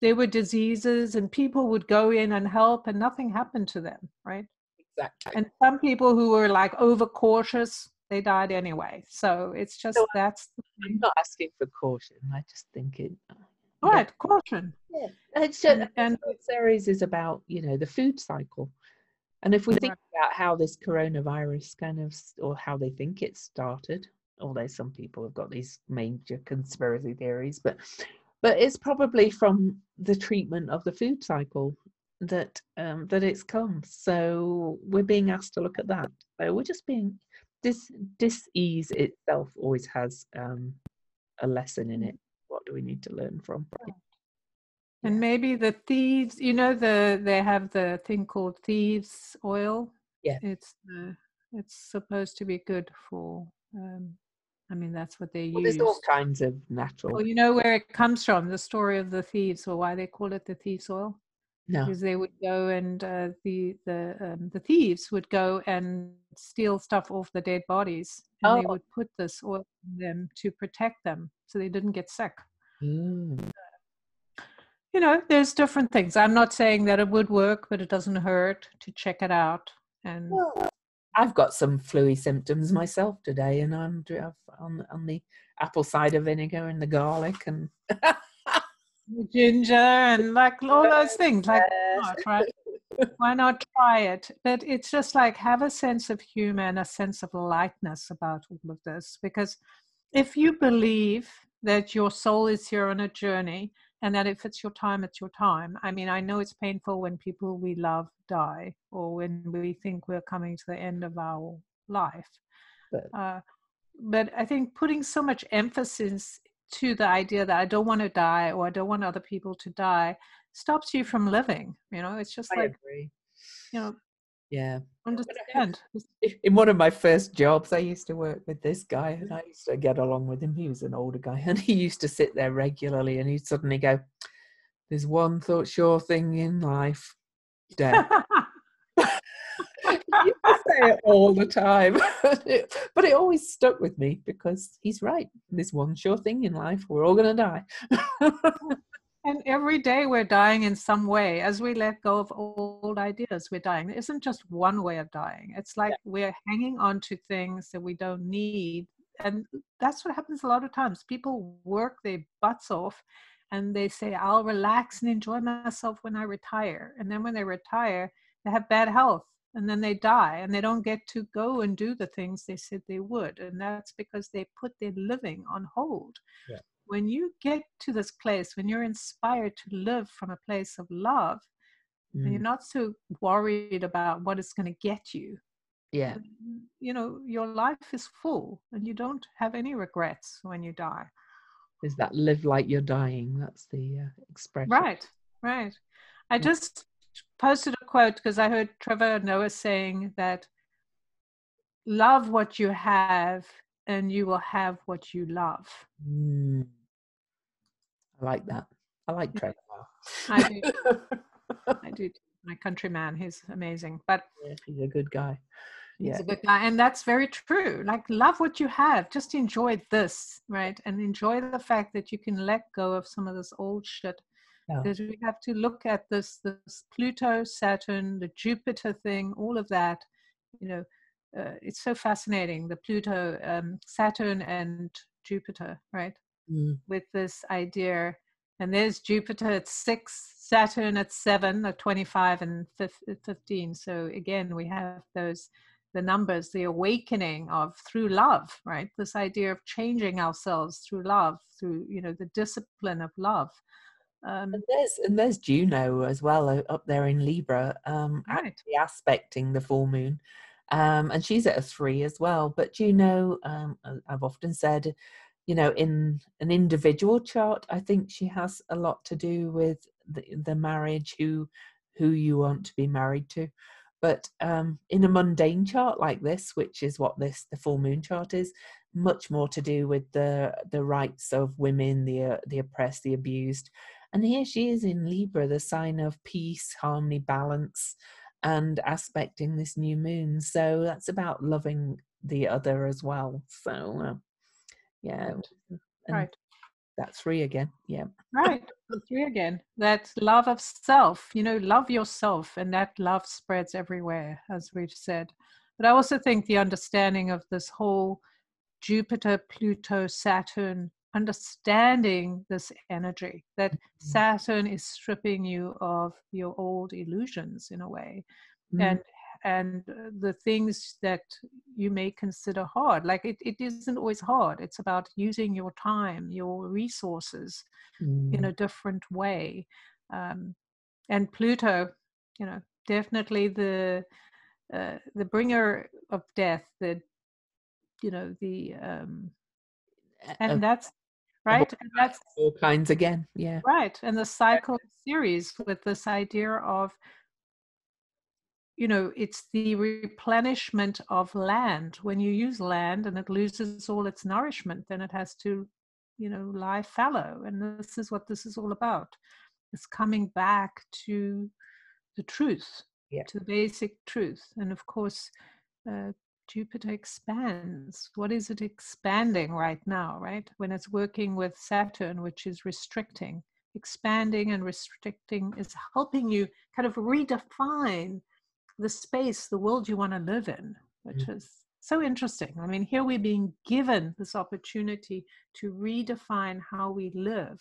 There were diseases and people would go in and help and nothing happened to them, right? Exactly. And some people who were like overcautious, they died anyway. So it's just, So that's I'm not asking for caution. I just think it. right, caution. Yeah. It's just, And this series is about, the food cycle. And if we think about how this coronavirus or how they think it started, although some people have got these major conspiracy theories, but it's probably from the treatment of the food cycle that it's come. So we're being asked to look at that. So we're just being dis-ease itself always has a lesson in it. What do we need to learn from? And maybe the thieves, they have the thing called thieves oil. Yeah. It's supposed to be good for, that's what they use. There's all kinds of natural. Well, you know where it comes from, the story of the thieves, or why they call it the thieves oil? No. Because they would go and the thieves would go and steal stuff off the dead bodies, and they would put this oil in them to protect them so they didn't get sick. There's different things. I'm not saying that it would work, but it doesn't hurt to check it out. And I've got some flu-y symptoms myself today, and I'm on the apple cider vinegar and the garlic and the ginger and like all those things. Like, why not try it? But it's just like, have a sense of humor and a sense of lightness about all of this. Because if you believe that your soul is here on a journey, and that if it's your time, it's your time. I mean, I know it's painful when people we love die, or when we think we're coming to the end of our life. But I think putting so much emphasis to the idea that I don't want to die, or I don't want other people to die, stops you from living. It's just I agree. Yeah. Understand. In one of my first jobs, I used to work with this guy, and I used to get along with him. He was an older guy, and he used to sit there regularly, and he'd suddenly go, "There's one sure thing in life, death." You say it all the time, but it always stuck with me because he's right. There's one sure thing in life: we're all going to die. And every day we're dying in some way. As we let go of old ideas, we're dying. There isn't just one way of dying. It's like we're hanging on to things that we don't need. And that's what happens a lot of times. People work their butts off and they say, I'll relax and enjoy myself when I retire. And then when they retire, they have bad health. And then they die and they don't get to go and do the things they said they would. And that's because they put their living on hold. Yeah. When you get to this place, when you're inspired to live from a place of love, and you're not so worried about what it's going to get you. Yeah. Your life is full and you don't have any regrets when you die. Is that live like you're dying? That's the expression. Right. I just posted a quote because I heard Trevor Noah saying that love what you have and you will have what you love. I like that. I like Trevor. I do. I do. My countryman, he's amazing. But he's a good guy. He's a good guy, and that's very true. Like, love what you have. Just enjoy this, right? And enjoy the fact that you can let go of some of this old shit. Because we have to look at this Pluto, Saturn, the Jupiter thing, all of that. It's so fascinating. The Pluto, Saturn, and Jupiter, right? With this idea, and there's Jupiter at 6, Saturn at 7, at 25 and 15. So again, we have the numbers, the awakening of through love, right? This idea of changing ourselves through love, through the discipline of love. And there's Juno as well up there in Libra, actually aspecting the full moon. And she's at a 3 as well. But Juno, I've often said, in an individual chart, I think she has a lot to do with the marriage, who you want to be married to. But in a mundane chart like this, which is what the full moon chart is, much more to do with the rights of women, the oppressed, the abused. And here she is in Libra, the sign of peace, harmony, balance, and aspecting this new moon. So that's about loving the other as well. So yeah, and Right. that's free again. Yeah. Right. The three again. That love of self, love yourself, and that love spreads everywhere, as we've said. But I also think the understanding of this whole Jupiter, Pluto, Saturn, understanding this energy, that Saturn is stripping you of your old illusions in a way. Mm, And the things that you may consider hard, like it isn't always hard. It's about using your time, your resources in mm, a different way. And Pluto, definitely the bringer of death, the of, and that's of right, and that's all kinds again. Yeah. right, and the cycle series with this idea of it's the replenishment of land. When you use land and it loses all its nourishment, then it has to lie fallow, and this is what this is all about. It's coming back to the truth, Yeah. to the basic truth. And of course, uh, Jupiter expands. What is it expanding right now, right? When it's working with Saturn, which is restricting, expanding and restricting is helping you kind of redefine the space, the world you want to live in, which Mm. is so interesting. I mean, here we're being given this opportunity to redefine how we live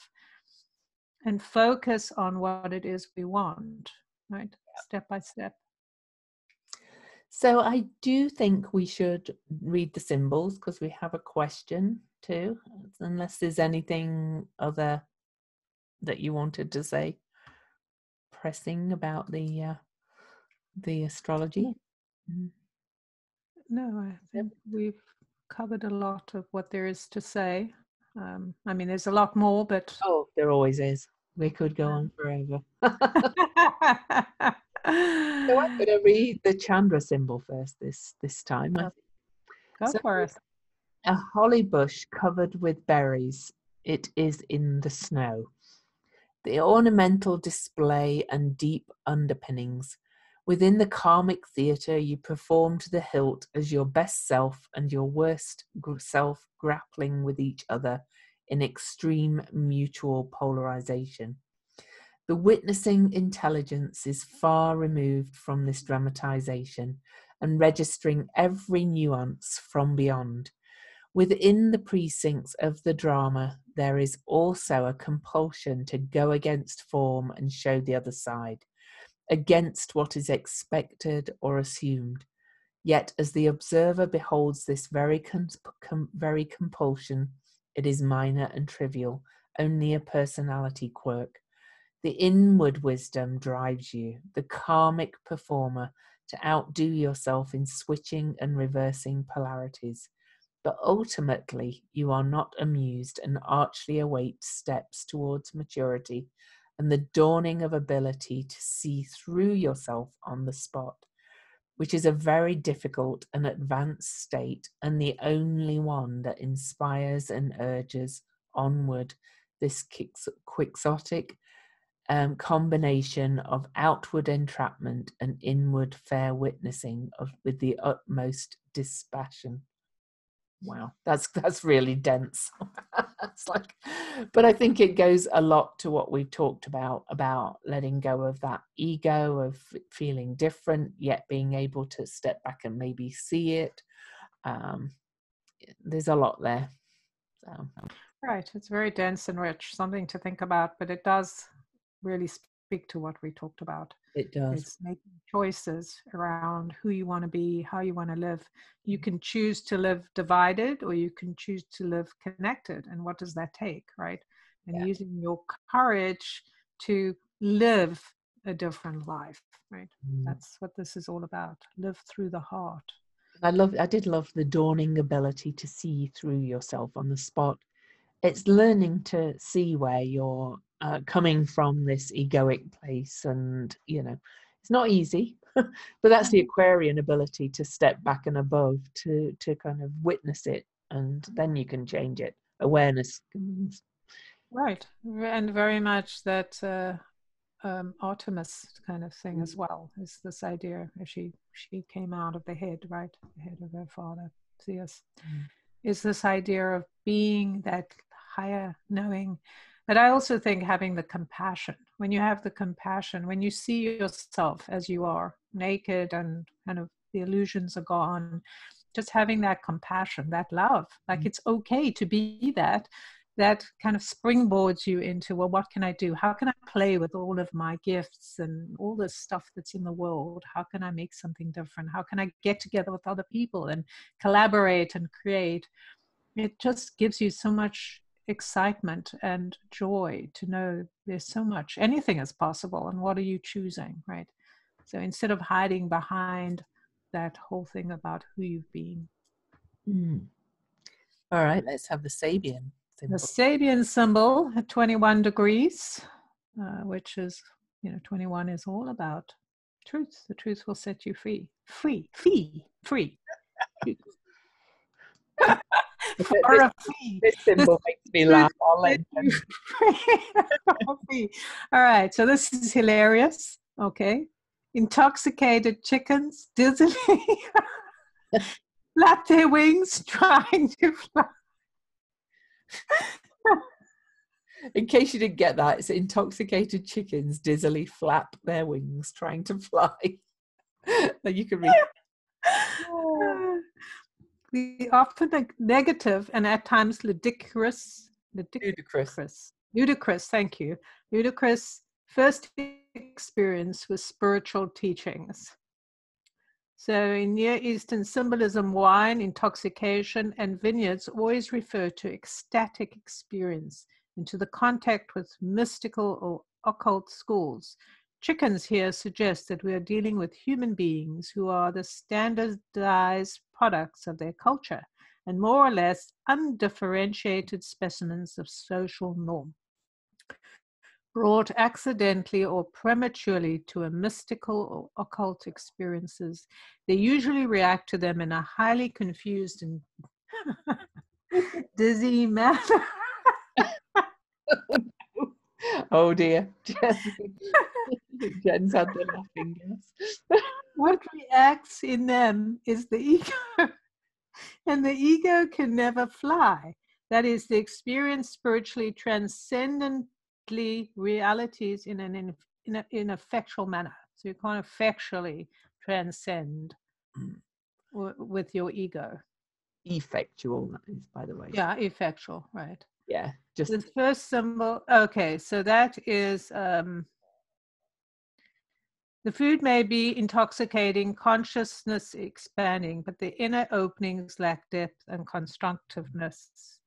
and focus on what it is we want, right? Step by step. So I do think we should read the symbols because we have a question too, unless there's anything other that you wanted to say pressing about the astrology. Mm. No, I Yep. think we've covered a lot of what there is to say. I mean, there's a lot more, but Oh, there always is. We could go on forever. So I'm going to read the Chandra symbol first this time, I think. Go So for it. a holly bush covered with berries. It is in the snow. The ornamental display and deep underpinnings. Within the karmic theatre, you perform to the hilt as your best self and your worst self grappling with each other in extreme mutual polarization. The witnessing intelligence is far removed from this dramatization and registering every nuance from beyond. Within the precincts of the drama, there is also a compulsion to go against form and show the other side, against what is expected or assumed. Yet, as the observer beholds this very compulsion, it is minor and trivial, only a personality quirk. The inward wisdom drives you, the karmic performer, to outdo yourself in switching and reversing polarities. But ultimately, you are not amused and archly await steps towards maturity and the dawning of ability to see through yourself on the spot, which is a very difficult and advanced state and the only one that inspires and urges onward this quixotic combination of outward entrapment and inward fair witnessing with the utmost dispassion. Wow, that's really dense. It's like, but I think it goes a lot to what we've talked about letting go of that ego of feeling different, yet being able to step back and maybe see it. Um, there's a lot there. So Right. It's very dense and rich, something to think about, but it does really speak to what we talked about. it does. It's making choices around who you want to be, how you want to live. You can choose to live divided or you can choose to live connected. And what does that take, right? And Yeah. using your courage to live a different life, right? Mm. That's what this is all about. Live through the heart. I did love the dawning ability to see through yourself on the spot. it's learning to see where you're coming from, this egoic place, and it's not easy. But that's the Aquarian ability to step back and above, to kind of witness it, and then you can change it. Awareness. Right, and very much that Artemis kind of thing as well, is this idea. She came out of the head, right, the head of her father Zeus, is this idea of being that higher knowing. But I also think having the compassion, when you have the compassion, when you see yourself as you are, naked and kind of the illusions are gone, just having that compassion, that love, like it's okay to be that kind of springboards you into, well, what can I do? How can I play with all of my gifts and all this stuff that's in the world? How can I make something different? How can I get together with other people and collaborate and create? It just gives you so much excitement and joy to know there's so much, anything is possible, and what are you choosing, right? So instead of hiding behind that whole thing about who you've been. All right, let's have the Sabian symbol. The Sabian symbol at 21 degrees, which is, 21 is all about truth. The truth will set you free. Free. This symbol makes me laugh. I'll let All right, so this is hilarious. Okay. Intoxicated chickens dizzily flap their wings trying to fly. In case you didn't get that, it's intoxicated chickens dizzily flap their wings trying to fly. You can read. The often negative and at times ludicrous, thank you, ludicrous first experience with spiritual teachings. So in Near Eastern symbolism, wine, intoxication, and vineyards always refer to ecstatic experience, into the contact with mystical or occult schools. Chickens here suggest that we are dealing with human beings who are the standardized products of their culture and more or less undifferentiated specimens of social norm, brought accidentally or prematurely to a mystical or occult experiences. They usually react to them in a highly confused and dizzy manner. Oh dear. Jen's had the laughing gas. What reacts in them is the ego, and the ego can never fly. That is, the experience spiritually transcendently realities in an effectual manner. So you can't effectually transcend with your ego. Effectual, that is, by the way. Yeah, effectual, right. Yeah, just the first symbol. Okay, so that is the food may be intoxicating, consciousness expanding, but the inner openings lack depth and constructiveness,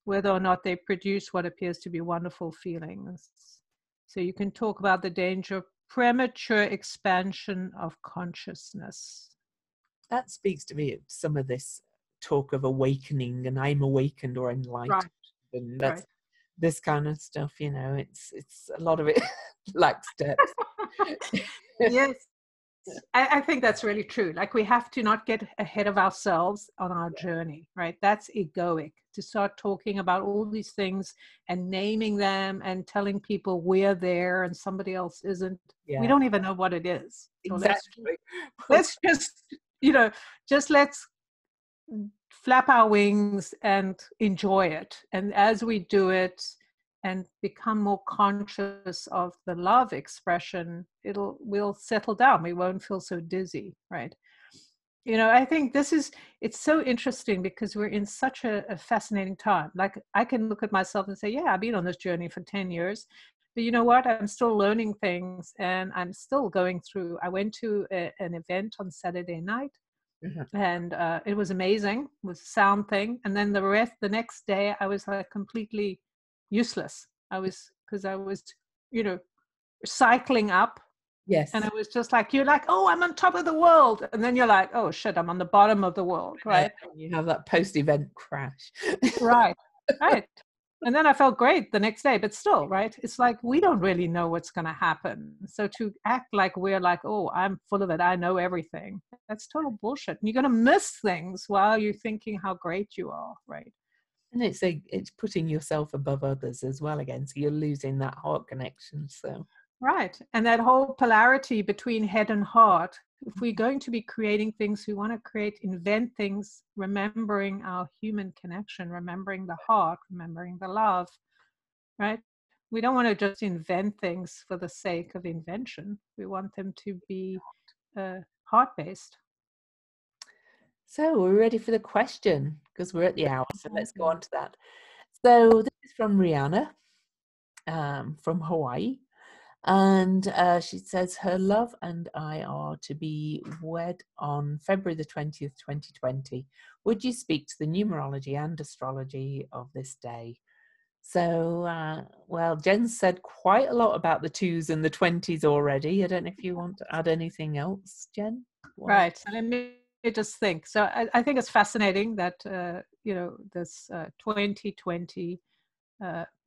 whether or not they produce what appears to be wonderful feelings. So you can talk about the danger of premature expansion of consciousness. That speaks to me, some of this talk of awakening and I'm awakened or enlightened. Right. And that's this kind of stuff, it's a lot of it lacks depth. Yes, I think that's really true. Like, we have to not get ahead of ourselves on our journey, right? That's egoic, to start talking about all these things and naming them and telling people we're there and somebody else isn't. We don't even know what it is. So exactly. let's just let's flap our wings and enjoy it. And as we do it and become more conscious of the love expression, we'll settle down. We won't feel so dizzy, right? I think it's so interesting because we're in such a fascinating time. Like, I can look at myself and say, yeah, I've been on this journey for 10 years, but you know what? I'm still learning things and I'm still going through. I went to an event on Saturday night. Mm-hmm. And it was amazing. It was a sound thing. And then the next day, I was like completely useless. Because I was, cycling up. Yes. And I was just like, you're like, oh, I'm on top of the world. And then you're like, oh, shit, I'm on the bottom of the world, right? You have that post-event crash. Right. And then I felt great the next day, but still, right? It's like we don't really know what's going to happen. So to act like we're like, oh, I'm full of it, I know everything, that's total bullshit. And you're going to miss things while you're thinking how great you are, right? And it's putting yourself above others as well again. So you're losing that heart connection. So Right. And that whole polarity between head and heart, if we're going to be creating things, we want to invent things, remembering our human connection, remembering the heart, remembering the love, right? We don't want to just invent things for the sake of invention. We want them to be heart-based. So we're ready for the question because we're at the hour. So let's go on to that. So this is from Rihanna from Hawaii. And she says her love and I are to be wed on February the 20th, 2020. Would you speak to the numerology and astrology of this day? So, well, Jen said quite a lot about the 2s and the 20s already. I don't know if you want to add anything else, Jen? Right. So let me just think. So I think it's fascinating that, this 2020,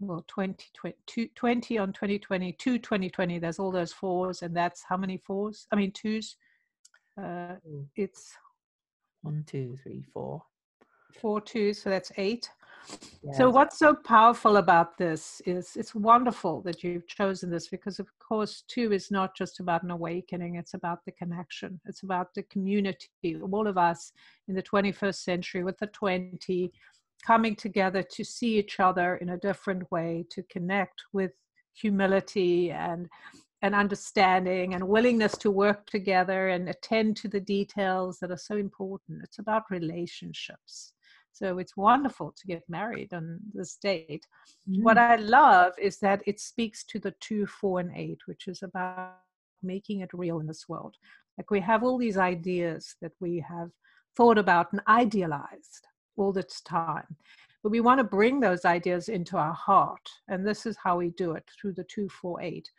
well, 2020, 20 on 2020, 2020, there's all those fours, and that's how many fours? I mean, twos. It's 1, 2, 3, 4. 4 twos, so that's 8. So Yeah. what's so powerful about this is it's wonderful that you've chosen this, because of course 2 is not just about an awakening, it's about the connection, it's about the community, all of us in the 21st century with the 20 coming together to see each other in a different way, to connect with humility and understanding and willingness to work together and attend to the details that are so important. It's about relationships. So it's wonderful to get married on this date. What I love is that it speaks to the 2, 4, and 8, which is about making it real in this world. Like we have all these ideas that we have thought about and idealized all this time. But we want to bring those ideas into our heart. And this is how we do it through the 2, 4, 8.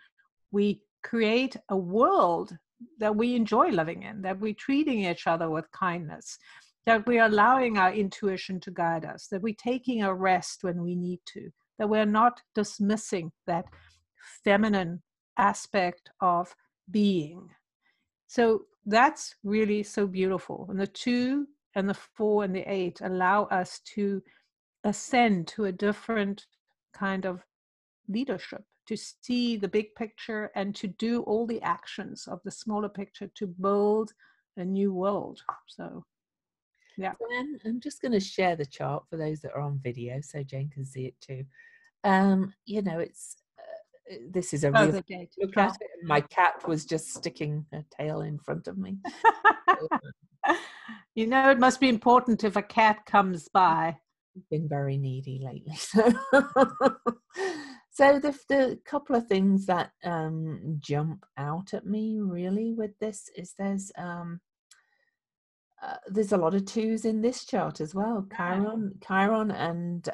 We create a world that we enjoy living in, that we're treating each other with kindness, that we're allowing our intuition to guide us, that we're taking a rest when we need to, that we're not dismissing that feminine aspect of being. So that's really so beautiful. And the 2 and the 4 and the 8 allow us to ascend to a different kind of leadership, to see the big picture and to do all the actions of the smaller picture to build a new world. So yeah. Jen, I'm just going to share the chart for those that are on video so Jane can see it too. It's this is a real The date. look at it. My cat was just sticking her tail in front of me. It must be important if a cat comes by. Been very needy lately. So the couple of things that jump out at me really with this is there's a lot of 2s in this chart as well. Chiron and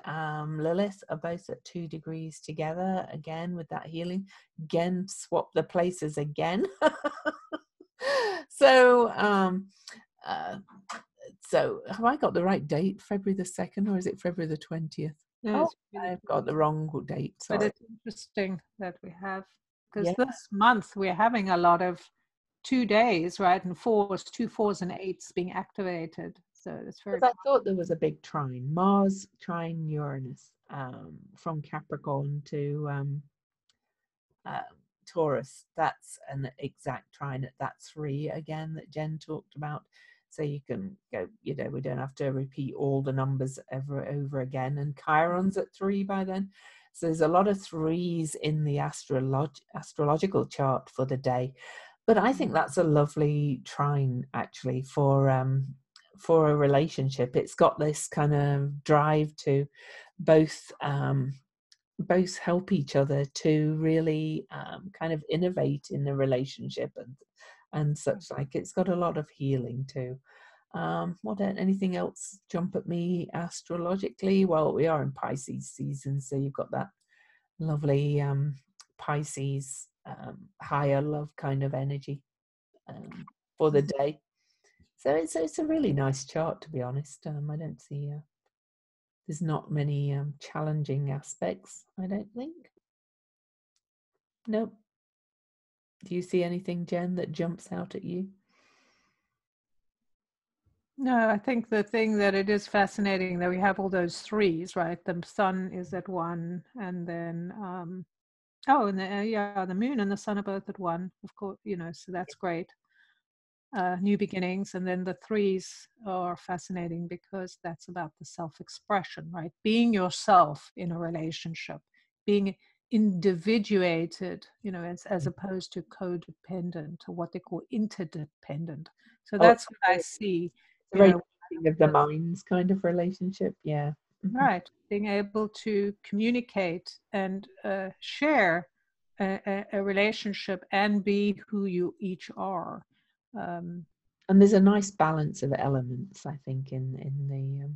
Lilith are both at 2 degrees together, again with that healing. Again, swap the places again. So have I got the right date? February the 2nd, or is it February the 20th? No, I've got the wrong date. Sorry. But it's interesting that we have, because Yeah. this month we're having a lot of 2 days, right? And 4s, 2 4s and 8s being activated. So it's very. I thought there was a big trine, Mars trine Uranus, from Capricorn to Taurus. That's an exact trine at that 3 again that Jen talked about. So you can go, we don't have to repeat all the numbers over again. And Chiron's at 3 by then. So there's a lot of 3s in the astrological chart for the day. But I think that's a lovely trine actually for a relationship. It's got this kind of drive to both help each other to really kind of innovate in the relationship and such like. It's got a lot of healing too. Anything else jump at me astrologically? Well, we are in Pisces season, so you've got that lovely Pisces higher love kind of energy for the day. So it's a really nice chart, to be honest. I don't see there's not many challenging aspects, I don't think. Nope. Do you see anything, Jen, that jumps out at you? No, I think the thing that it is fascinating that we have all those threes, right? The sun is at 1, and then and the moon and the sun are both at 1, of course, so that's great. New beginnings, and then the threes are fascinating because that's about the self-expression, right? Being yourself in a relationship, being individuated, as opposed to codependent, or what they call interdependent. So that's what I see. It's a very of the minds kind of relationship. Yeah. Right. Being able to communicate and share a relationship and be who you each are. And there's a nice balance of elements, I think, in the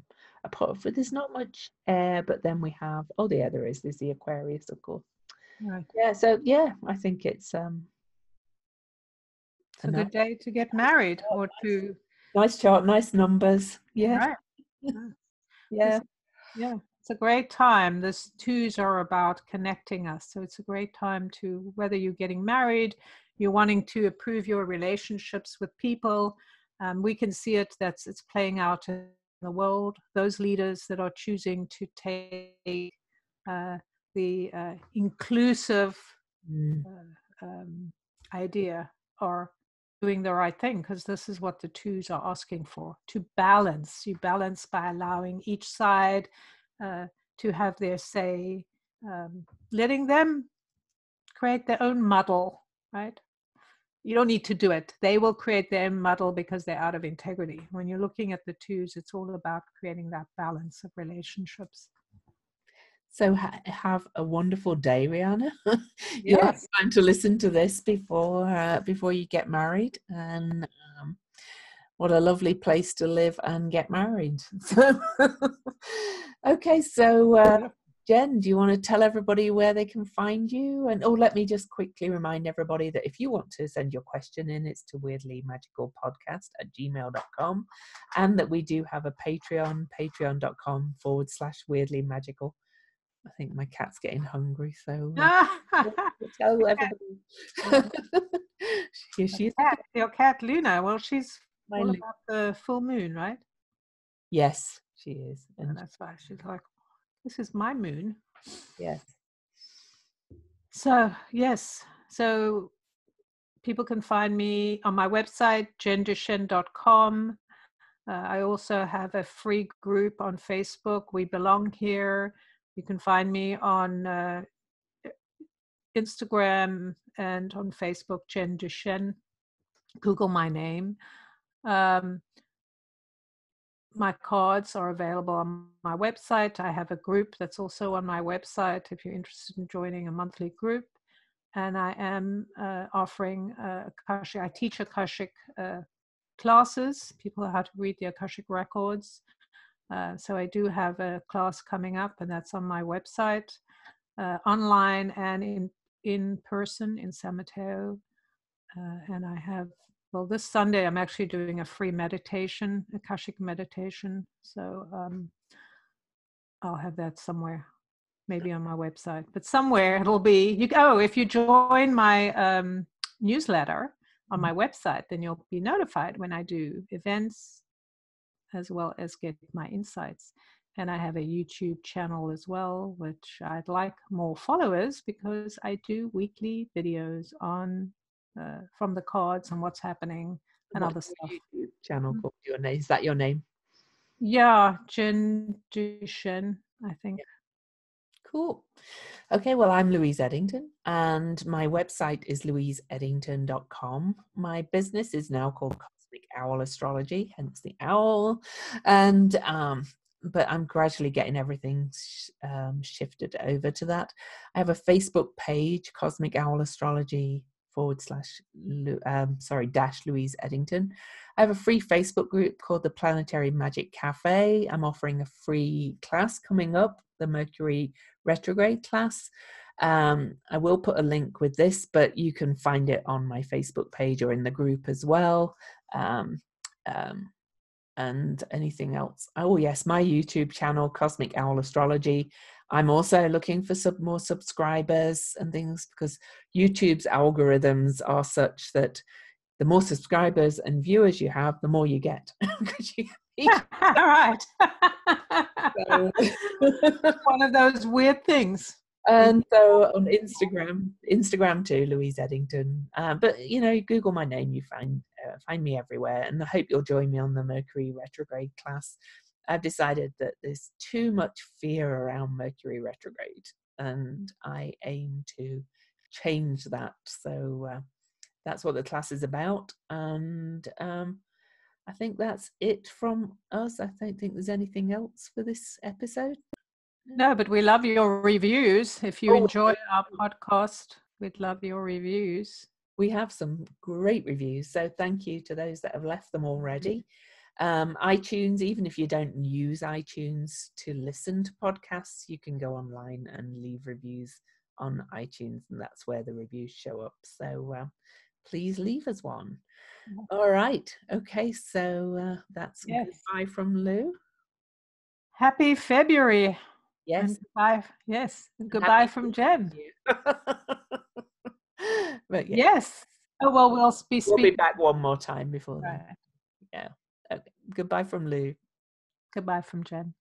apart from there's not much air, but then we have there's the Aquarius, of course. Right. Yeah. So yeah, I think it's a good day to get married or to nice chart, nice numbers. Yeah. Right. Yeah. Yeah, it's a great time. This twos are about connecting us. So it's a great time to, whether you're getting married, you're wanting to improve your relationships with people. We can see it's playing out in the world. Those leaders that are choosing to take the inclusive idea are doing the right thing, because this is what the twos are asking for, to balance. You balance by allowing each side to have their say, letting them create their own muddle, right? You don't need to do it. They will create their own muddle because they're out of integrity. When you're looking at the twos, it's all about creating that balance of relationships. So have a wonderful day, Rihanna. You'll have Yes. time to listen to this before you get married, and what a lovely place to live and get married. So, okay, so Jen, do you want to tell everybody where they can find you? And let me just quickly remind everybody that if you want to send your question in, it's to weirdlymagicalpodcast@gmail.com, and that we do have a Patreon, patreon.com/weirdlymagical. I think my cat's getting hungry, so tell everybody. Here she is. Your cat Luna. Well, she's all Luna. about the full moon, right? Yes, she is. And that's why she's like, this is my moon. Yes. So, yes. So people can find me on my website, jendushen.com. I also have a free group on Facebook, We Belong Here. You can find me on Instagram and on Facebook, Jen Dushen. Google my name. My cards are available on my website. I have a group that's also on my website if you're interested in joining a monthly group. And I am offering Akashic. I teach Akashic classes, people how to read the Akashic records. So I do have a class coming up, and that's on my website, online and in person in San Mateo. And I have, well, this Sunday I'm actually doing a free meditation, Akashic meditation. So I'll have that somewhere, maybe on my website, but somewhere it'll be. If you join my newsletter on my website, then you'll be notified when I do events, as well as get my insights. And I have a YouTube channel as well, which I'd like more followers, because I do weekly videos on from the cards and what's happening and other stuff. YouTube channel called your name? Is that your name? Yeah, Jen Dushen, I think. Cool. Okay, well, I'm Louise Eddington, and my website is louiseeddington.com. My business is now called Cosmic Owl Astrology, hence the owl. And but I'm gradually getting everything shifted over to that. I have a Facebook page, Cosmic Owl Astrology /Louise Eddington. I have a free Facebook group called the Planetary Magic Cafe. I'm offering a free class coming up, the Mercury retrograde class. I will put a link with this, but you can find it on my Facebook page or in the group as well. and anything else. Oh yes, my YouTube channel, Cosmic Owl Astrology. I'm also looking for more subscribers and things, because YouTube's algorithms are such that the more subscribers and viewers you have, the more you get. All right. So, one of those weird things. and so on Instagram too, Louise Eddington. But Google my name, you find me everywhere. And I hope you'll join me on the Mercury retrograde class. I've decided that there's too much fear around Mercury retrograde, and I aim to change that. So that's what the class is about. And I think that's it from us. I don't think there's anything else for this episode. No, but we love your reviews. If you enjoy our podcast, we'd love your reviews. We have some great reviews, so thank you to those that have left them already. iTunes, even if you don't use iTunes to listen to podcasts, you can go online and leave reviews on iTunes, and that's where the reviews show up. So please leave us one. All right. Okay, so that's goodbye from Lou. Happy February. Yes. And goodbye. Yes. And goodbye from Jen. But yeah. Yes. Oh, well, we'll be back one more time before then. Right. Yeah. Okay. Goodbye from Lou. Goodbye from Jen.